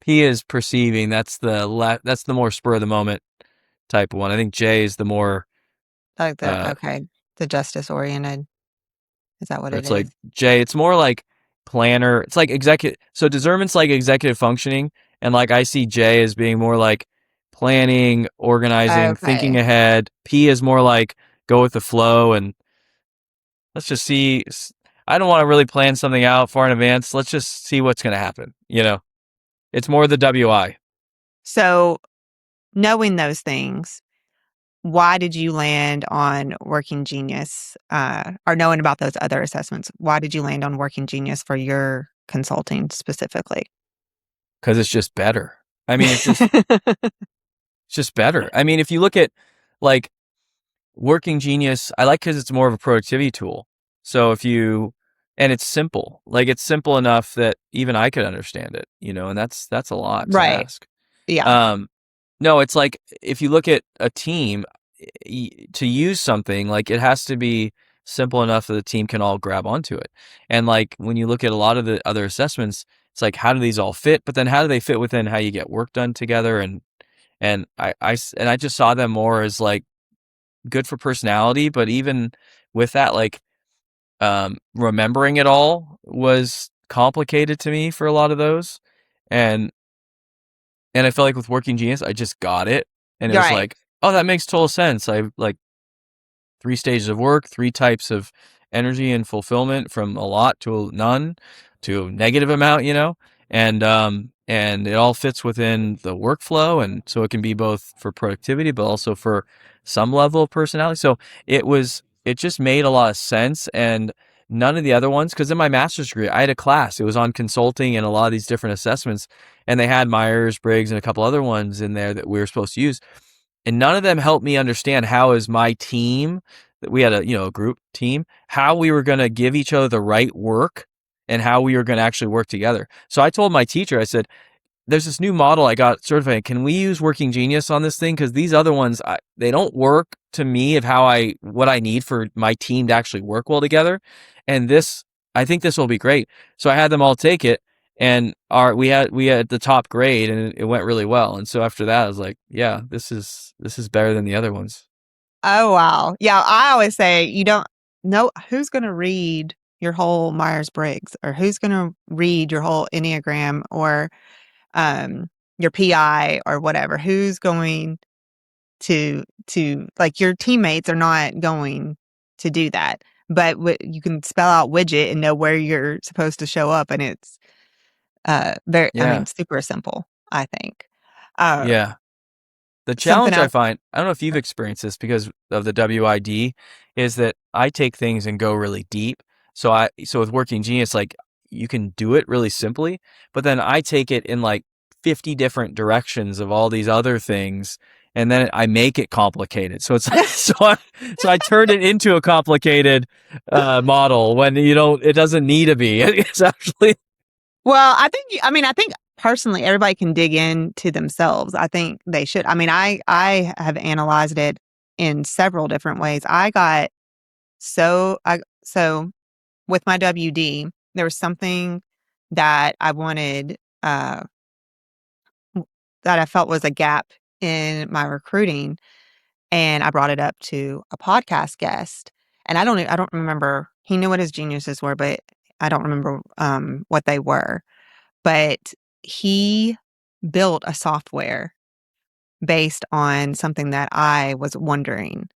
He is perceiving. That's the more spur of the moment type of one. I think Jay is the more Like the uh okay, the justice oriented, is that what or it it's like is? Jay, it's more like planner. It's like executive. So discernment's like executive functioning, and like I see Jay as being more like planning, organizing, thinking Okay. ahead. P is more like go with the flow and let's just see. I don't want to really plan something out far in advance. Let's just see what's going to happen. It's more the WI. So, knowing those things, why did you land on Working Genius, or knowing about those other assessments, why did you land on Working Genius for your consulting specifically? Because it's just better. I mean, it's just better. I mean, if you look at like Working Genius, I like because it's more of a productivity tool. So and it's simple. Like it's simple enough that even I could understand it, and that's a lot to Right. ask. Yeah. Um, no, it's like if you look at a team to use something, like it has to be simple enough that the team can all grab onto it. And like when you look at a lot of the other assessments, it's like how do these all fit? But then how do they fit within how you get work done together? And I just saw them more as like good for personality, but even with that, like remembering it all was complicated to me for a lot of those. And and I felt like with Working Genius I just got it, and it was Right. like, oh, that makes total sense. I like 3 stages of work, 3 types of energy and fulfillment, from a lot to a none to a negative amount, and it all fits within the workflow, and so it can be both for productivity but also for some level of personality. So it was it just made a lot of sense. And none of the other ones, because in my master's degree, I had a class. It was on consulting and a lot of these different assessments, and they had Myers Briggs and a couple other ones in there that we were supposed to use, and none of them helped me understand how, as my team, that we had a group team, how we were going to give each other the right work and how we were going to actually work together. So I told my teacher, I said, there's this new model I got certified. Can we use Working Genius on this thing? Because these other ones, they don't work to me of what I need for my team to actually work well together. And this, I think this will be great. So I had them all take it, and we had the top grade, and it went really well. And so after that, I was like, yeah, this is better than the other ones. Oh, wow. Yeah, I always say you don't know who's going to read your whole Myers-Briggs or who's going to read your whole Enneagram or um, your PI or whatever. Who's going to like your teammates are not going to do that. But you can spell out widget and know where you're supposed to show up, and it's I Yeah, mean, super simple, I think. Uh, yeah. The something challenge I else. find, I don't know if you've experienced this because of the WID, is that I take things and go really deep. So with Working Genius, like, you can do it really simply, but then I take it in like 50 different directions of all these other things, and then I make it complicated. So it's so I turn it into a complicated model when it doesn't need to be. It's actually Well, I think personally everybody can dig into themselves. I think they should. I mean, I have analyzed it in several different ways. So with my WD, there was something that I wanted that I felt was a gap in my recruiting, and I brought it up to a podcast guest. And I don't remember. He knew what his geniuses were, but I don't remember what they were. But he built a software based on something that I was wondering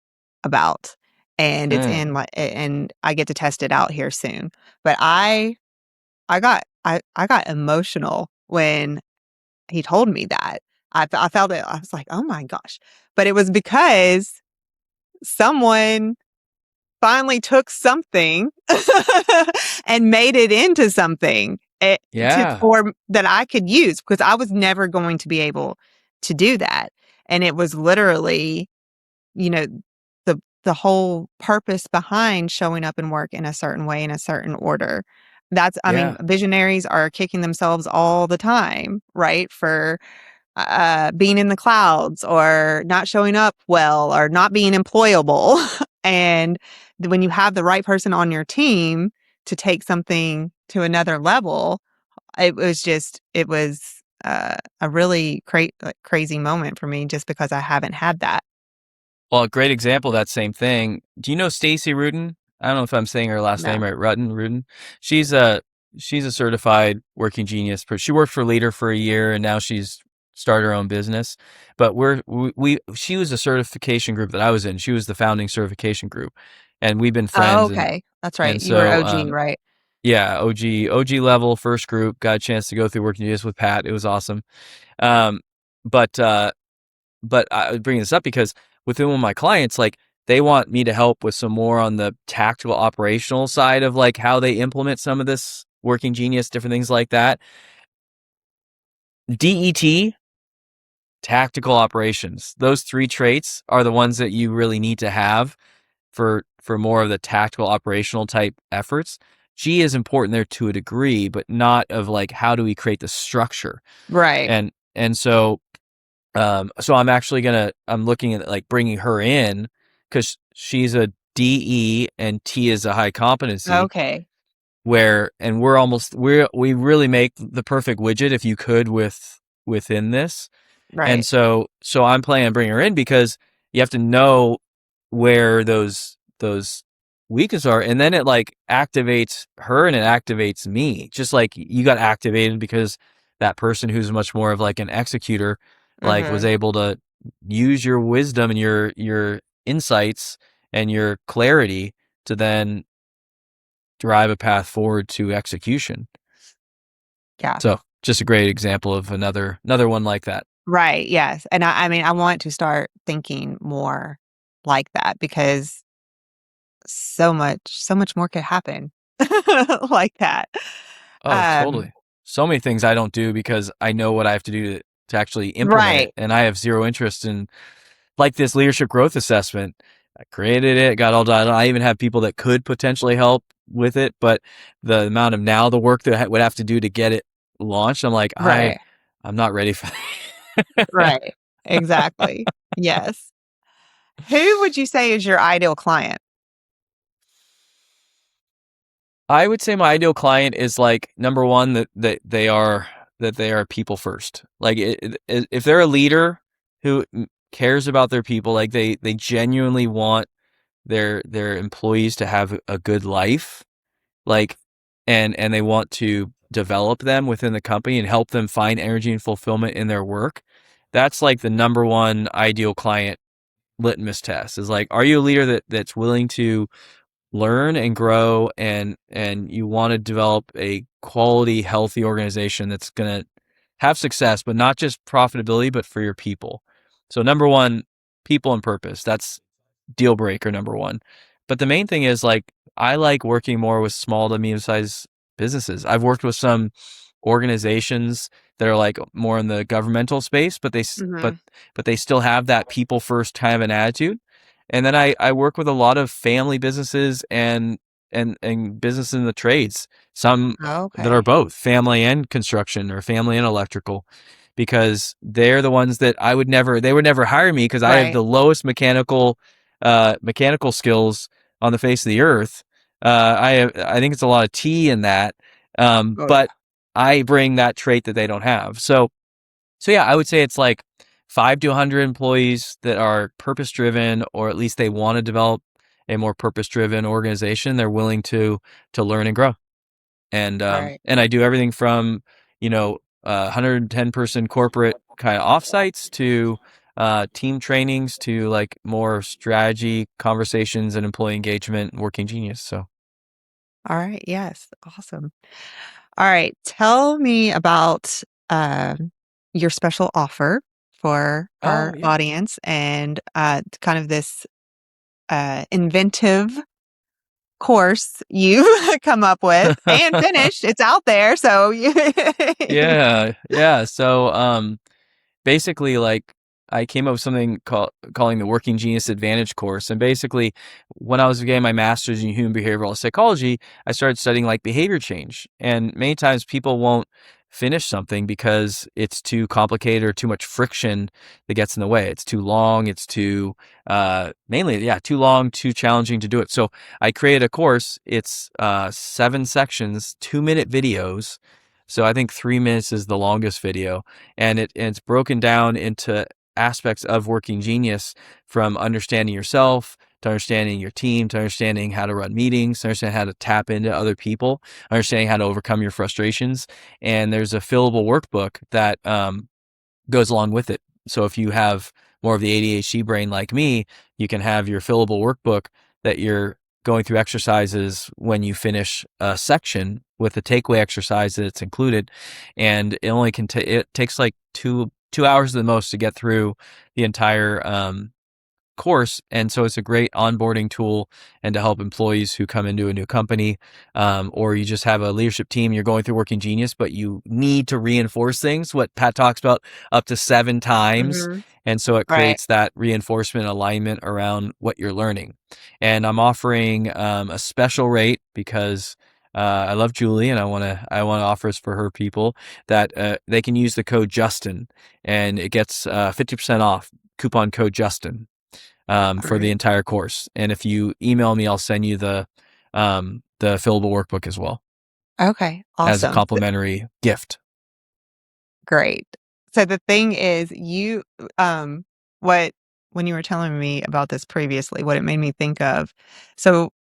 about, and Mm, and I get to test it out here soon. But I got emotional when he told me that. I felt it. I was like, "Oh my gosh." But it was because someone finally took something and made it into something yeah, for that I could use because I was never going to be able to do that. And it was literally, you know, the whole purpose behind showing up and work in a certain way in a certain order. I mean, yeah, visionaries are kicking themselves all the time, right? For being in the clouds or not showing up well or not being employable. And when you have the right person on your team to take something to another level, it was a really crazy moment for me just because I haven't had that. Well, a great example of that same thing. Do you know Stacy Rudin? I don't know if I'm saying her last name No. right. Rudin. She's a she's a certified Working Genius. She worked for Leader for a year, and now she's started her own business. But she was a certification group that I was in. She was the founding certification group, and we've been Oh, friends. And okay. That's right. and You were so OG, right? yeah, OG level first group. Got a chance to go through Working Genius with Pat. It was awesome. Um, but I was bringing this up because within one of my clients, like, they want me to help with some more on the tactical operational side of like how they implement some of this Working Genius, different things like that. DET, tactical operations. Those three traits are the ones that you really need to have for more of the tactical operational type efforts. G is important there to a degree, but not of like how do we create the structure. Right. And so I'm looking at like bringing her in because she's a DE and T is a high competency Okay. we really make the perfect widget if you could within this. And Right. so I'm planning on bringing her in because you have to know where those weaknesses are, and then it like activates her and it activates me. Just like you got activated because that person who's much more of like an executor, like, was Mhm. able to use your wisdom and your insights and your clarity to then drive a path forward to execution. Yeah. So just a great example of another one like that. Right, yes, and I mean, I want to start thinking more like that because so much more could happen like that. Oh, Um, totally. So many things I don't do because I know what I have to do to actually implement it. right, And I have zero interest in, like, this leadership growth assessment. I created it, got all done. I even have people that could potentially help with it, but the amount of the work that I would have to do to get it launched, I'm like, right, I'm not ready for that. right. Exactly. Yes. Who would you say is your ideal client? I would say my ideal client is, like, number one, that they are people first. Like, if they're a leader who cares about their people, like, they genuinely want their employees to have a good life, like, and they want to develop them within the company and help them find energy and fulfillment in their work. That's, like, the number one ideal client litmus test, is like, are you a leader that's willing to learn and grow, and you want to develop a quality, healthy organization that's going to have success, but not just profitability, but for your people. So number one, people and purpose. That's deal breaker number one. But the main thing is, like, I like working more with small to medium sized businesses. I've worked with some organizations that are, like, more in the governmental space, but Mhm. but they still have that people first kind of an attitude. And then I work with a lot of family businesses and business in the trades, some that are Okay. both family and construction or family and electrical, because they're the ones that they would never hire me because I have Right. the lowest mechanical skills on the face of the earth. I think it's a lot of tea in that, Oh, yeah. but I bring that trait that they don't have. So yeah, I would say it's like 5 to 100 employees that are purpose driven, or at least they want to develop a more purpose driven organization. They're willing to learn and grow. Right. And I do everything from, 110-person corporate kind of offsites to team trainings to, like, more strategy conversations and employee engagement and working genius. So All right. Yes. Awesome. All right. Tell me about your special offer for oh our yeah. audience and kind of this inventive course you've come up with and finished. It's out there. So you. Yeah, yeah. So basically, like, I came up with something calling the Working Genius Advantage course. And basically, when I was getting my master's in human behavioral psychology, I started studying, like, behavior change. And many times people won't finish something because it's too complicated or too much friction that gets in the way. It's too long. It's too, mainly, yeah, too long, too challenging to do it. So I created a course. It's 7 sections, 2-minute videos. So I think 3 minutes is the longest video, and it's broken down into aspects of working genius, from understanding yourself to understanding your team to understanding how to run meetings, to understand how to tap into other people, understanding how to overcome your frustrations. And there's a fillable workbook that goes along with it. So if you have more of the ADHD brain like me, you can have your fillable workbook that you're going through exercises when you finish a section with the takeaway exercise that's included. And it only it takes like two hours the most to get through the entire course. And so it's a great onboarding tool and to help employees who come into a new company, or you just have a leadership team, you're going through Working Genius, but you need to reinforce things, what Pat talks about, up to 7 times. Mhm. And so it Right. creates that reinforcement alignment around what you're learning. And I'm offering a special rate because I love Julie, and I want to offer this for her people, that they can use the code Justin, and it gets 50% off, coupon code Justin, All for the right. entire course. And if you email me, I'll send you the fillable workbook as well Okay. as a Awesome. complimentary gift. Great. So the thing is, um, what when you were telling me about this previously, what it made me think of. So,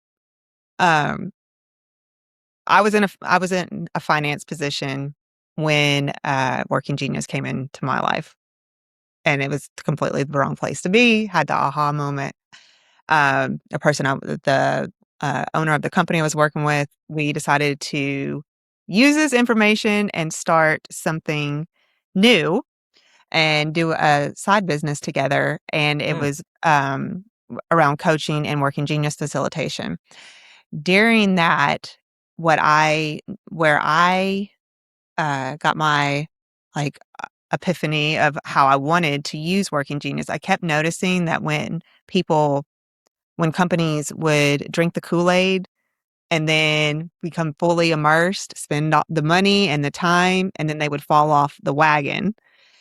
um, I was in a finance position when Working Genius came into my life, and it was completely the wrong place to be. Had the aha moment. A person, the owner of the company I was working with, we decided to use this information and start something new and do a side business together. And it Mm. was around coaching and working genius facilitation. During that, what I where I got my like epiphany of how I wanted to use working genius, I kept noticing that when companies would drink the Kool-Aid and then become fully immersed, spend all the money and the time, and then they would fall off the wagon.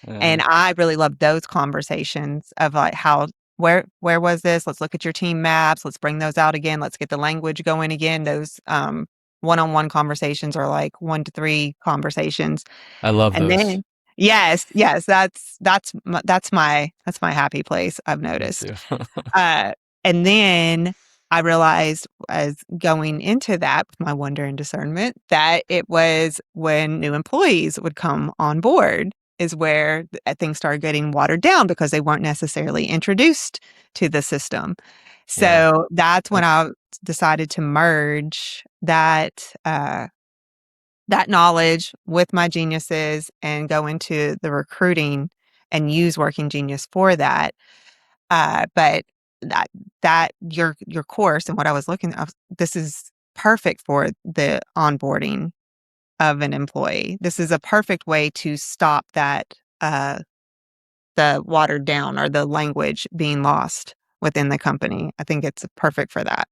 Uh, And I really loved those conversations of like how where was this? Let's look at your team maps. Let's bring those out again. Let's get the language going again. Those one-on-one conversations are like 1 to 3 conversations. I love And those. then yes, yes, that's my happy place, I've Me too. noticed. Uh, and then I realized as going into that with my wonder and discernment that it was when new employees would come on board is where things started getting watered down because they weren't necessarily introduced to the system. Yeah. So that's when That's I decided to merge that knowledge with my geniuses and go into the recruiting and use Working Genius for that. But that your course and what I was looking at, this is perfect for the onboarding of an employee. This is a perfect way to stop that the watered down or the language being lost within the company. I think it's perfect for that.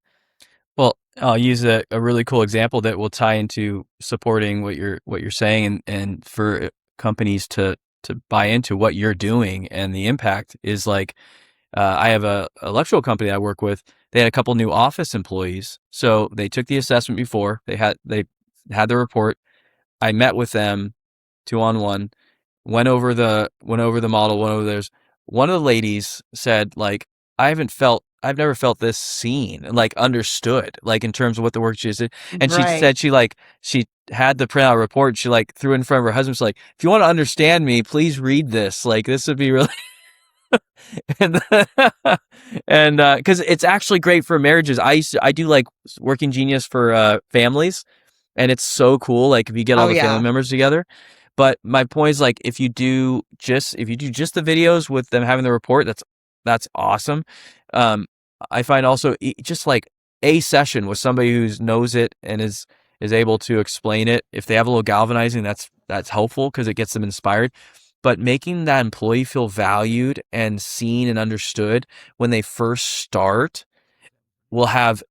Well, I'll use a really cool example that will tie into supporting what you're saying and for companies to buy into what you're doing and the impact is like I have a electrical company I work with. They had a couple new office employees, so they took the assessment before they had the report. I met with them 2-on-1, went over the model, went over theirs. One of the ladies said, like, I've never felt this seen and like understood, like in terms of what the work she did. And she Right. said she had the printout report. She like threw it in front of her husband. She's like, if you want to understand me, please read this. Like this would be really and and because it's actually great for marriages. I do like working genius for families and it's so cool like if you get all Oh the family yeah. members together. But my point is like if you do just the videos with them having the report, that's awesome. um I find also just like a session with somebody who knows it and is able to explain it, if they have a little galvanizing, that's helpful because it gets them inspired. But making that employee feel valued and seen and understood when they first start will have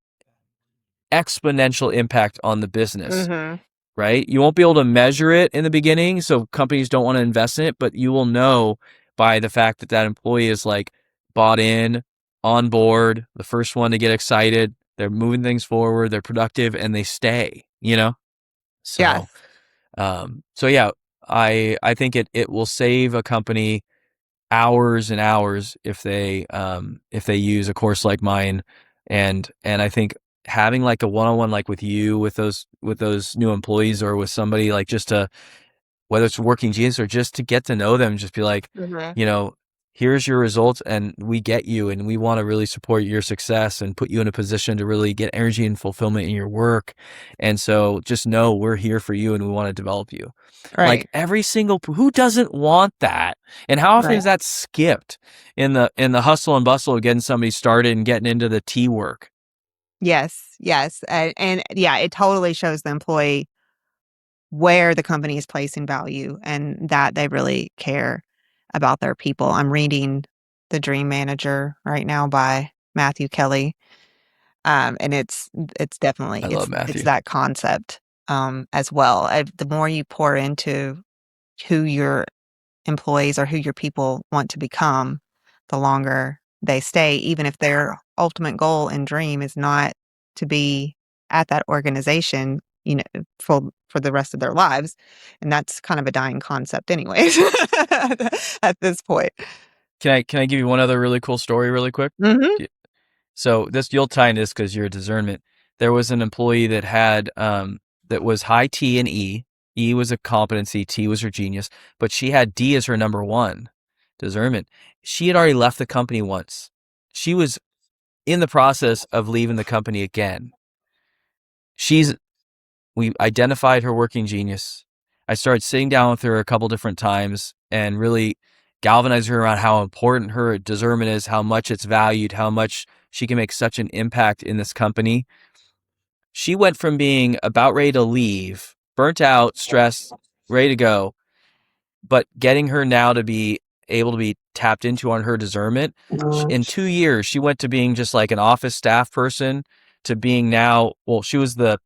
exponential impact on the business, Mhm. right? You won't be able to measure it in the beginning, so companies don't want to invest in it, but you will know by the fact that that employee is like bought in, on board, the first one to get excited, they're moving things forward, they're productive, and they stay, you know? So, Yes. so yeah, I think it will save a company hours and hours if they use a course like mine, and I think having like a one-on-one like with you with those new employees or with somebody like just to whether it's working genius or just to get to know them, just be like, Mhm. you know, here's your results and we get you and we want to really support your success and put you in a position to really get energy and fulfillment in your work. And so just know we're here for you and we want to develop you. Like Right. every single who doesn't want that? And how often Right. is that skipped in the hustle and bustle of getting somebody started and getting into the T work? Yes. Yes. And yeah, it totally shows the employee where the company is placing value and that they really care about their people. I'm reading The Dream Manager right now by Matthew Kelly. And it's definitely I love it's Matthew. that concept as well. The more you pour into who your employees or who your people want to become, the longer they stay, even if their ultimate goal and dream is not to be at that organization, for the rest of their lives. And that's kind of a dying concept anyways at this point. Can I give you one other really cool story really quick? Mhm. Do So this you'll tie in this because you're a discernment. There was an employee that had that was high T and E. E was a competency, T was her genius, but she had D as her number one, discernment. She had already left the company once. She was in the process of leaving the company again. She's we identified her working genius. I started sitting down with her a couple different times and really galvanized her around how important her discernment is, how much it's valued, how much she can make such an impact in this company. She went from being about ready to leave, burnt out, stressed, ready to go, but getting her now to be able to be tapped into on her discernment. In 2 years, she went to being just like an office staff person to being now, well, she was the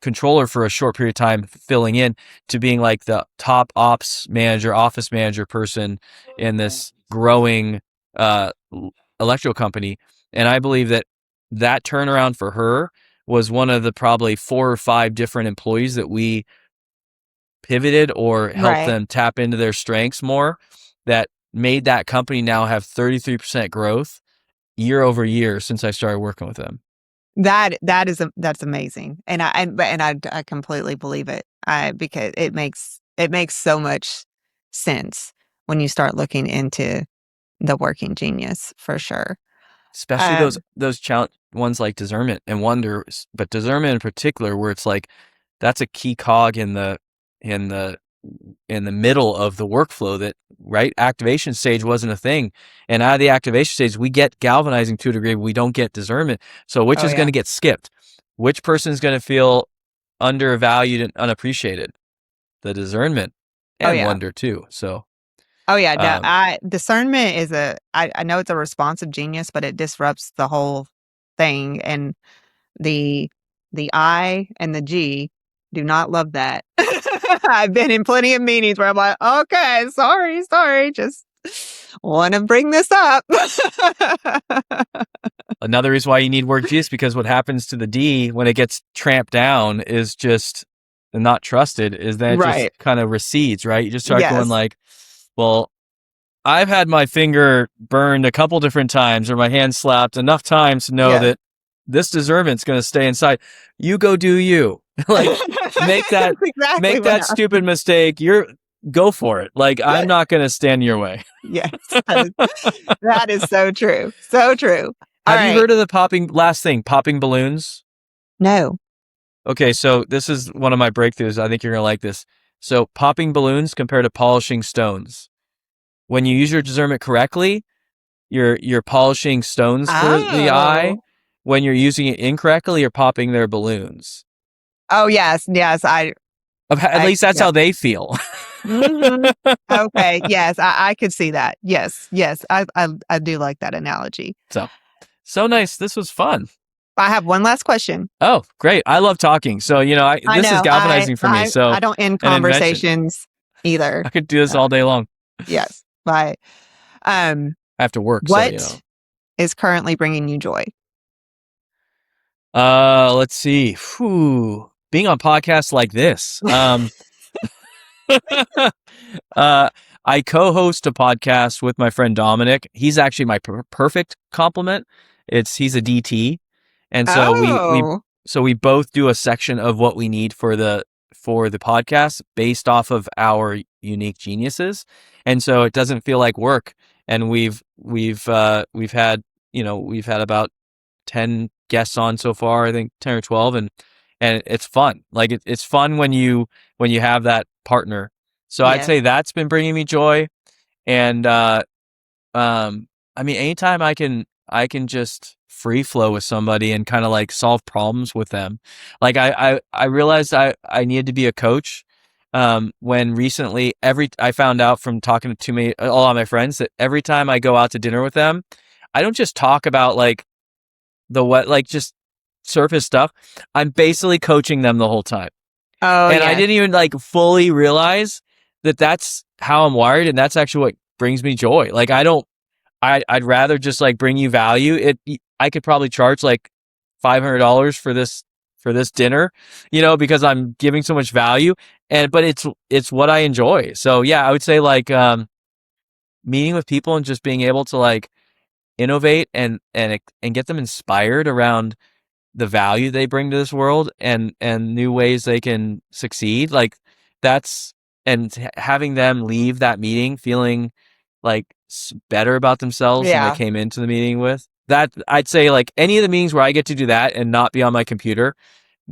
controller for a short period of time filling in, to being like the top ops manager, office manager person in this growing uh, electrical company. And I believe that that turnaround for her was one of the probably 4 or 5 different employees that we pivoted or helped Right. them tap into their strengths more, that made that company now have 33% growth year over year since I started working with them. That's amazing, and I completely believe it. Because it makes so much sense when you start looking into the working genius for sure. Especially Um, those challenge ones like discernment and wonder, but discernment in particular, where it's like that's a key cog in the in the middle of the workflow. That right activation stage wasn't a thing, and out of the activation stage we get galvanizing to a degree, but we don't get discernment. So which oh is going yeah, to get skipped? Which person's going to feel undervalued and unappreciated? The discernment oh and yeah, wonder too. So oh yeah. No, um, I discernment is I know it's a responsive genius, but it disrupts the whole thing, and the the I and the G do not love that. I've been in plenty of meetings where I'm like, okay, sorry, just want to bring this up. another reason why you need work G is because what happens to the D when it gets tramped down is just not trusted, is that it just Right. kind of recedes, right? You just start going Yes. like, well, I've had my finger burned a couple different times or my hand slapped enough times to know Yes. that this discernment's going to stay inside. You go do you. Like make that That's exactly make what that happened. stupid mistake. You're go for it. Like I'm not going to stand your way. Yes. That is so true. So true. All Have you right. heard of the popping balloons? No. Okay, so this is one of my breakthroughs. I think you're going to like this. So popping balloons compared to polishing stones. When you use your discernment correctly, you're polishing stones for the eye. Oh. When you're using it incorrectly, you're popping their balloons. Oh yes. Yes. At least that's Yeah. how they feel. Mhm. Okay, yes, I could see that. Yes, yes, I do like that analogy. So nice. This was fun. I have one last question. Oh, great. I love talking. So, I this is know, galvanizing for me. So, I don't end an invention. conversations either. I could do this Uh, all day long. yes, but, um, I have to work. So, what is currently bringing you joy? let's see. Whew. Being on podcasts like this. uh, I co-host a podcast with my friend Dominic. He's actually my perfect complement. He's a DT, and so Oh, we both do a section of what we need for the podcast based off of our unique geniuses, and so it doesn't feel like work. And we've had about 10 guests on so far, I think 10 or 12, and it's fun. Like it's fun when you have that partner. So I'd yes. say that's been bringing me joy. And I mean, anytime I can just free flow with somebody and kind of like solve problems with them. Like I realized I needed to be a coach. When recently I found out from talking to a lot of my friends that every time I go out to dinner with them, I don't just talk about like just surface stuff. I'm basically coaching them the whole time. Oh, And I yes. didn't even like fully realize that that's how I'm wired, and that's actually what brings me joy. Like I'd rather just like bring you value. I could probably charge like $500 for this dinner, because I'm giving so much value, but it's what I enjoy. So yeah, I would say like meeting with people and just being able to like innovate and get them inspired around the value they bring to this world and new ways they can succeed, like that's and having them leave that meeting feeling like better about themselves than they Yeah. came into the meeting with. That I'd say like any of the meetings where I get to do that and not be on my computer,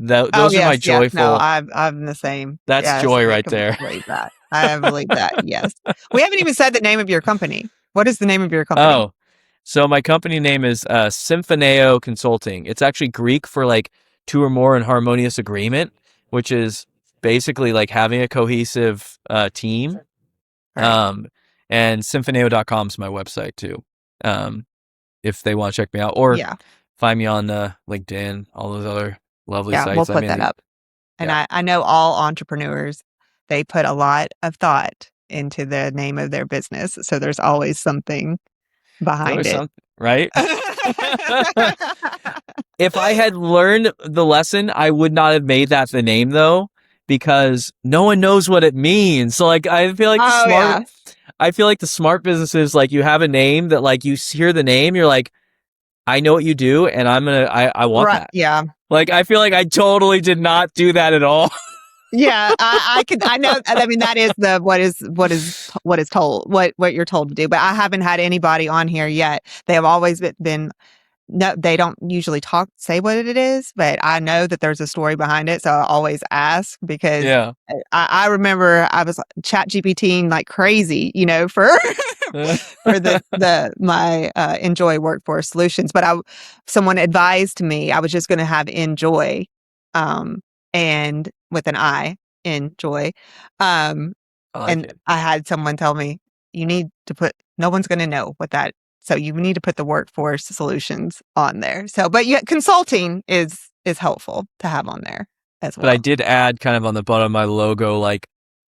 Oh, those are my yes, yes. No, joyful. I'm the same. That's Yes, joy I right can there. believe that. I believe that, yes. We haven't even said the name of your company. What is the name of your company? Oh, So my company name is Symphoneo Consulting. It's actually Greek for like two or more in harmonious agreement, which is basically like having a cohesive team. Right. And symphoneo.com is my website too. If they want to check me out or Yeah. find me on LinkedIn, all those other lovely Yeah. We'll sites. I put that mean, up. And yeah, I know all entrepreneurs, they put a lot of thought into the name of their business. So there's always something it's behind always it. something, right? If I had learned the lesson, I would not have made that the name though, because no one knows what it means. So like, Oh, yeah. I feel like the smart businesses, like you have a name that like you hear the name, you're like, I know what you do, and I want Right. that. Yeah. Like, I feel like I totally did not do that at all. Yeah, I know. I mean, that is what is told, what you're told to do. But I haven't had anybody on here yet. They have always been no, they don't usually say what it is, but I know that there's a story behind it. So I always ask because Yeah. I remember I was chat GPTing like crazy, for for my Enjoy Workforce Solutions. But someone advised me I was just going to have Enjoy, and with an I, Enjoy, um, I like and it. I had someone tell me you need to put. No one's going to know what that. So you need to put the Workforce Solutions on there. So, but yeah, consulting is helpful to have on there as But I well. did add kind of on the bottom of my logo, like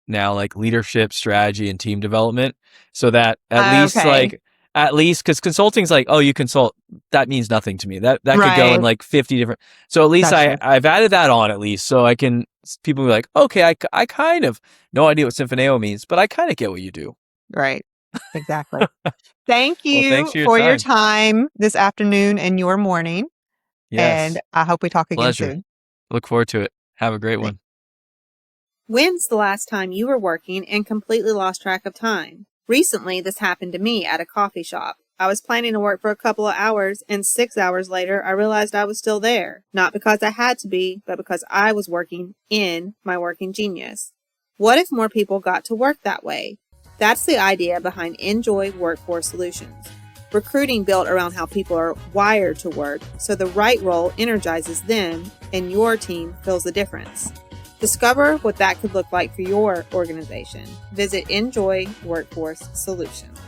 now, like leadership, strategy, and team development, so that Okay, at least because consulting's like, oh, you consult, that means nothing to me. That could go in right. like 50 different. So at least That's true. I've added that on at least, so I can people be like, okay, I kind of no idea what Symphoneo means, but I kind of get what you do. Right. Exactly. Thank Well, thanks you for your for your time. time this afternoon and your morning. And Yes, I hope we talk again pleasure. soon. Look forward to it. Have a great Thanks. one. When's the last time you were working and completely lost track of time? Recently, this happened to me at a coffee shop. I was planning to work for a couple of hours, and 6 hours later, I realized I was still there. Not because I had to be, but because I was working in my working genius. What if more people got to work that way? That's the idea behind Enjoy Workforce Solutions. Recruiting built around how people are wired to work, so the right role energizes them, and your team feels the difference. Discover what that could look like for your organization. Visit Enjoy Workforce Solutions.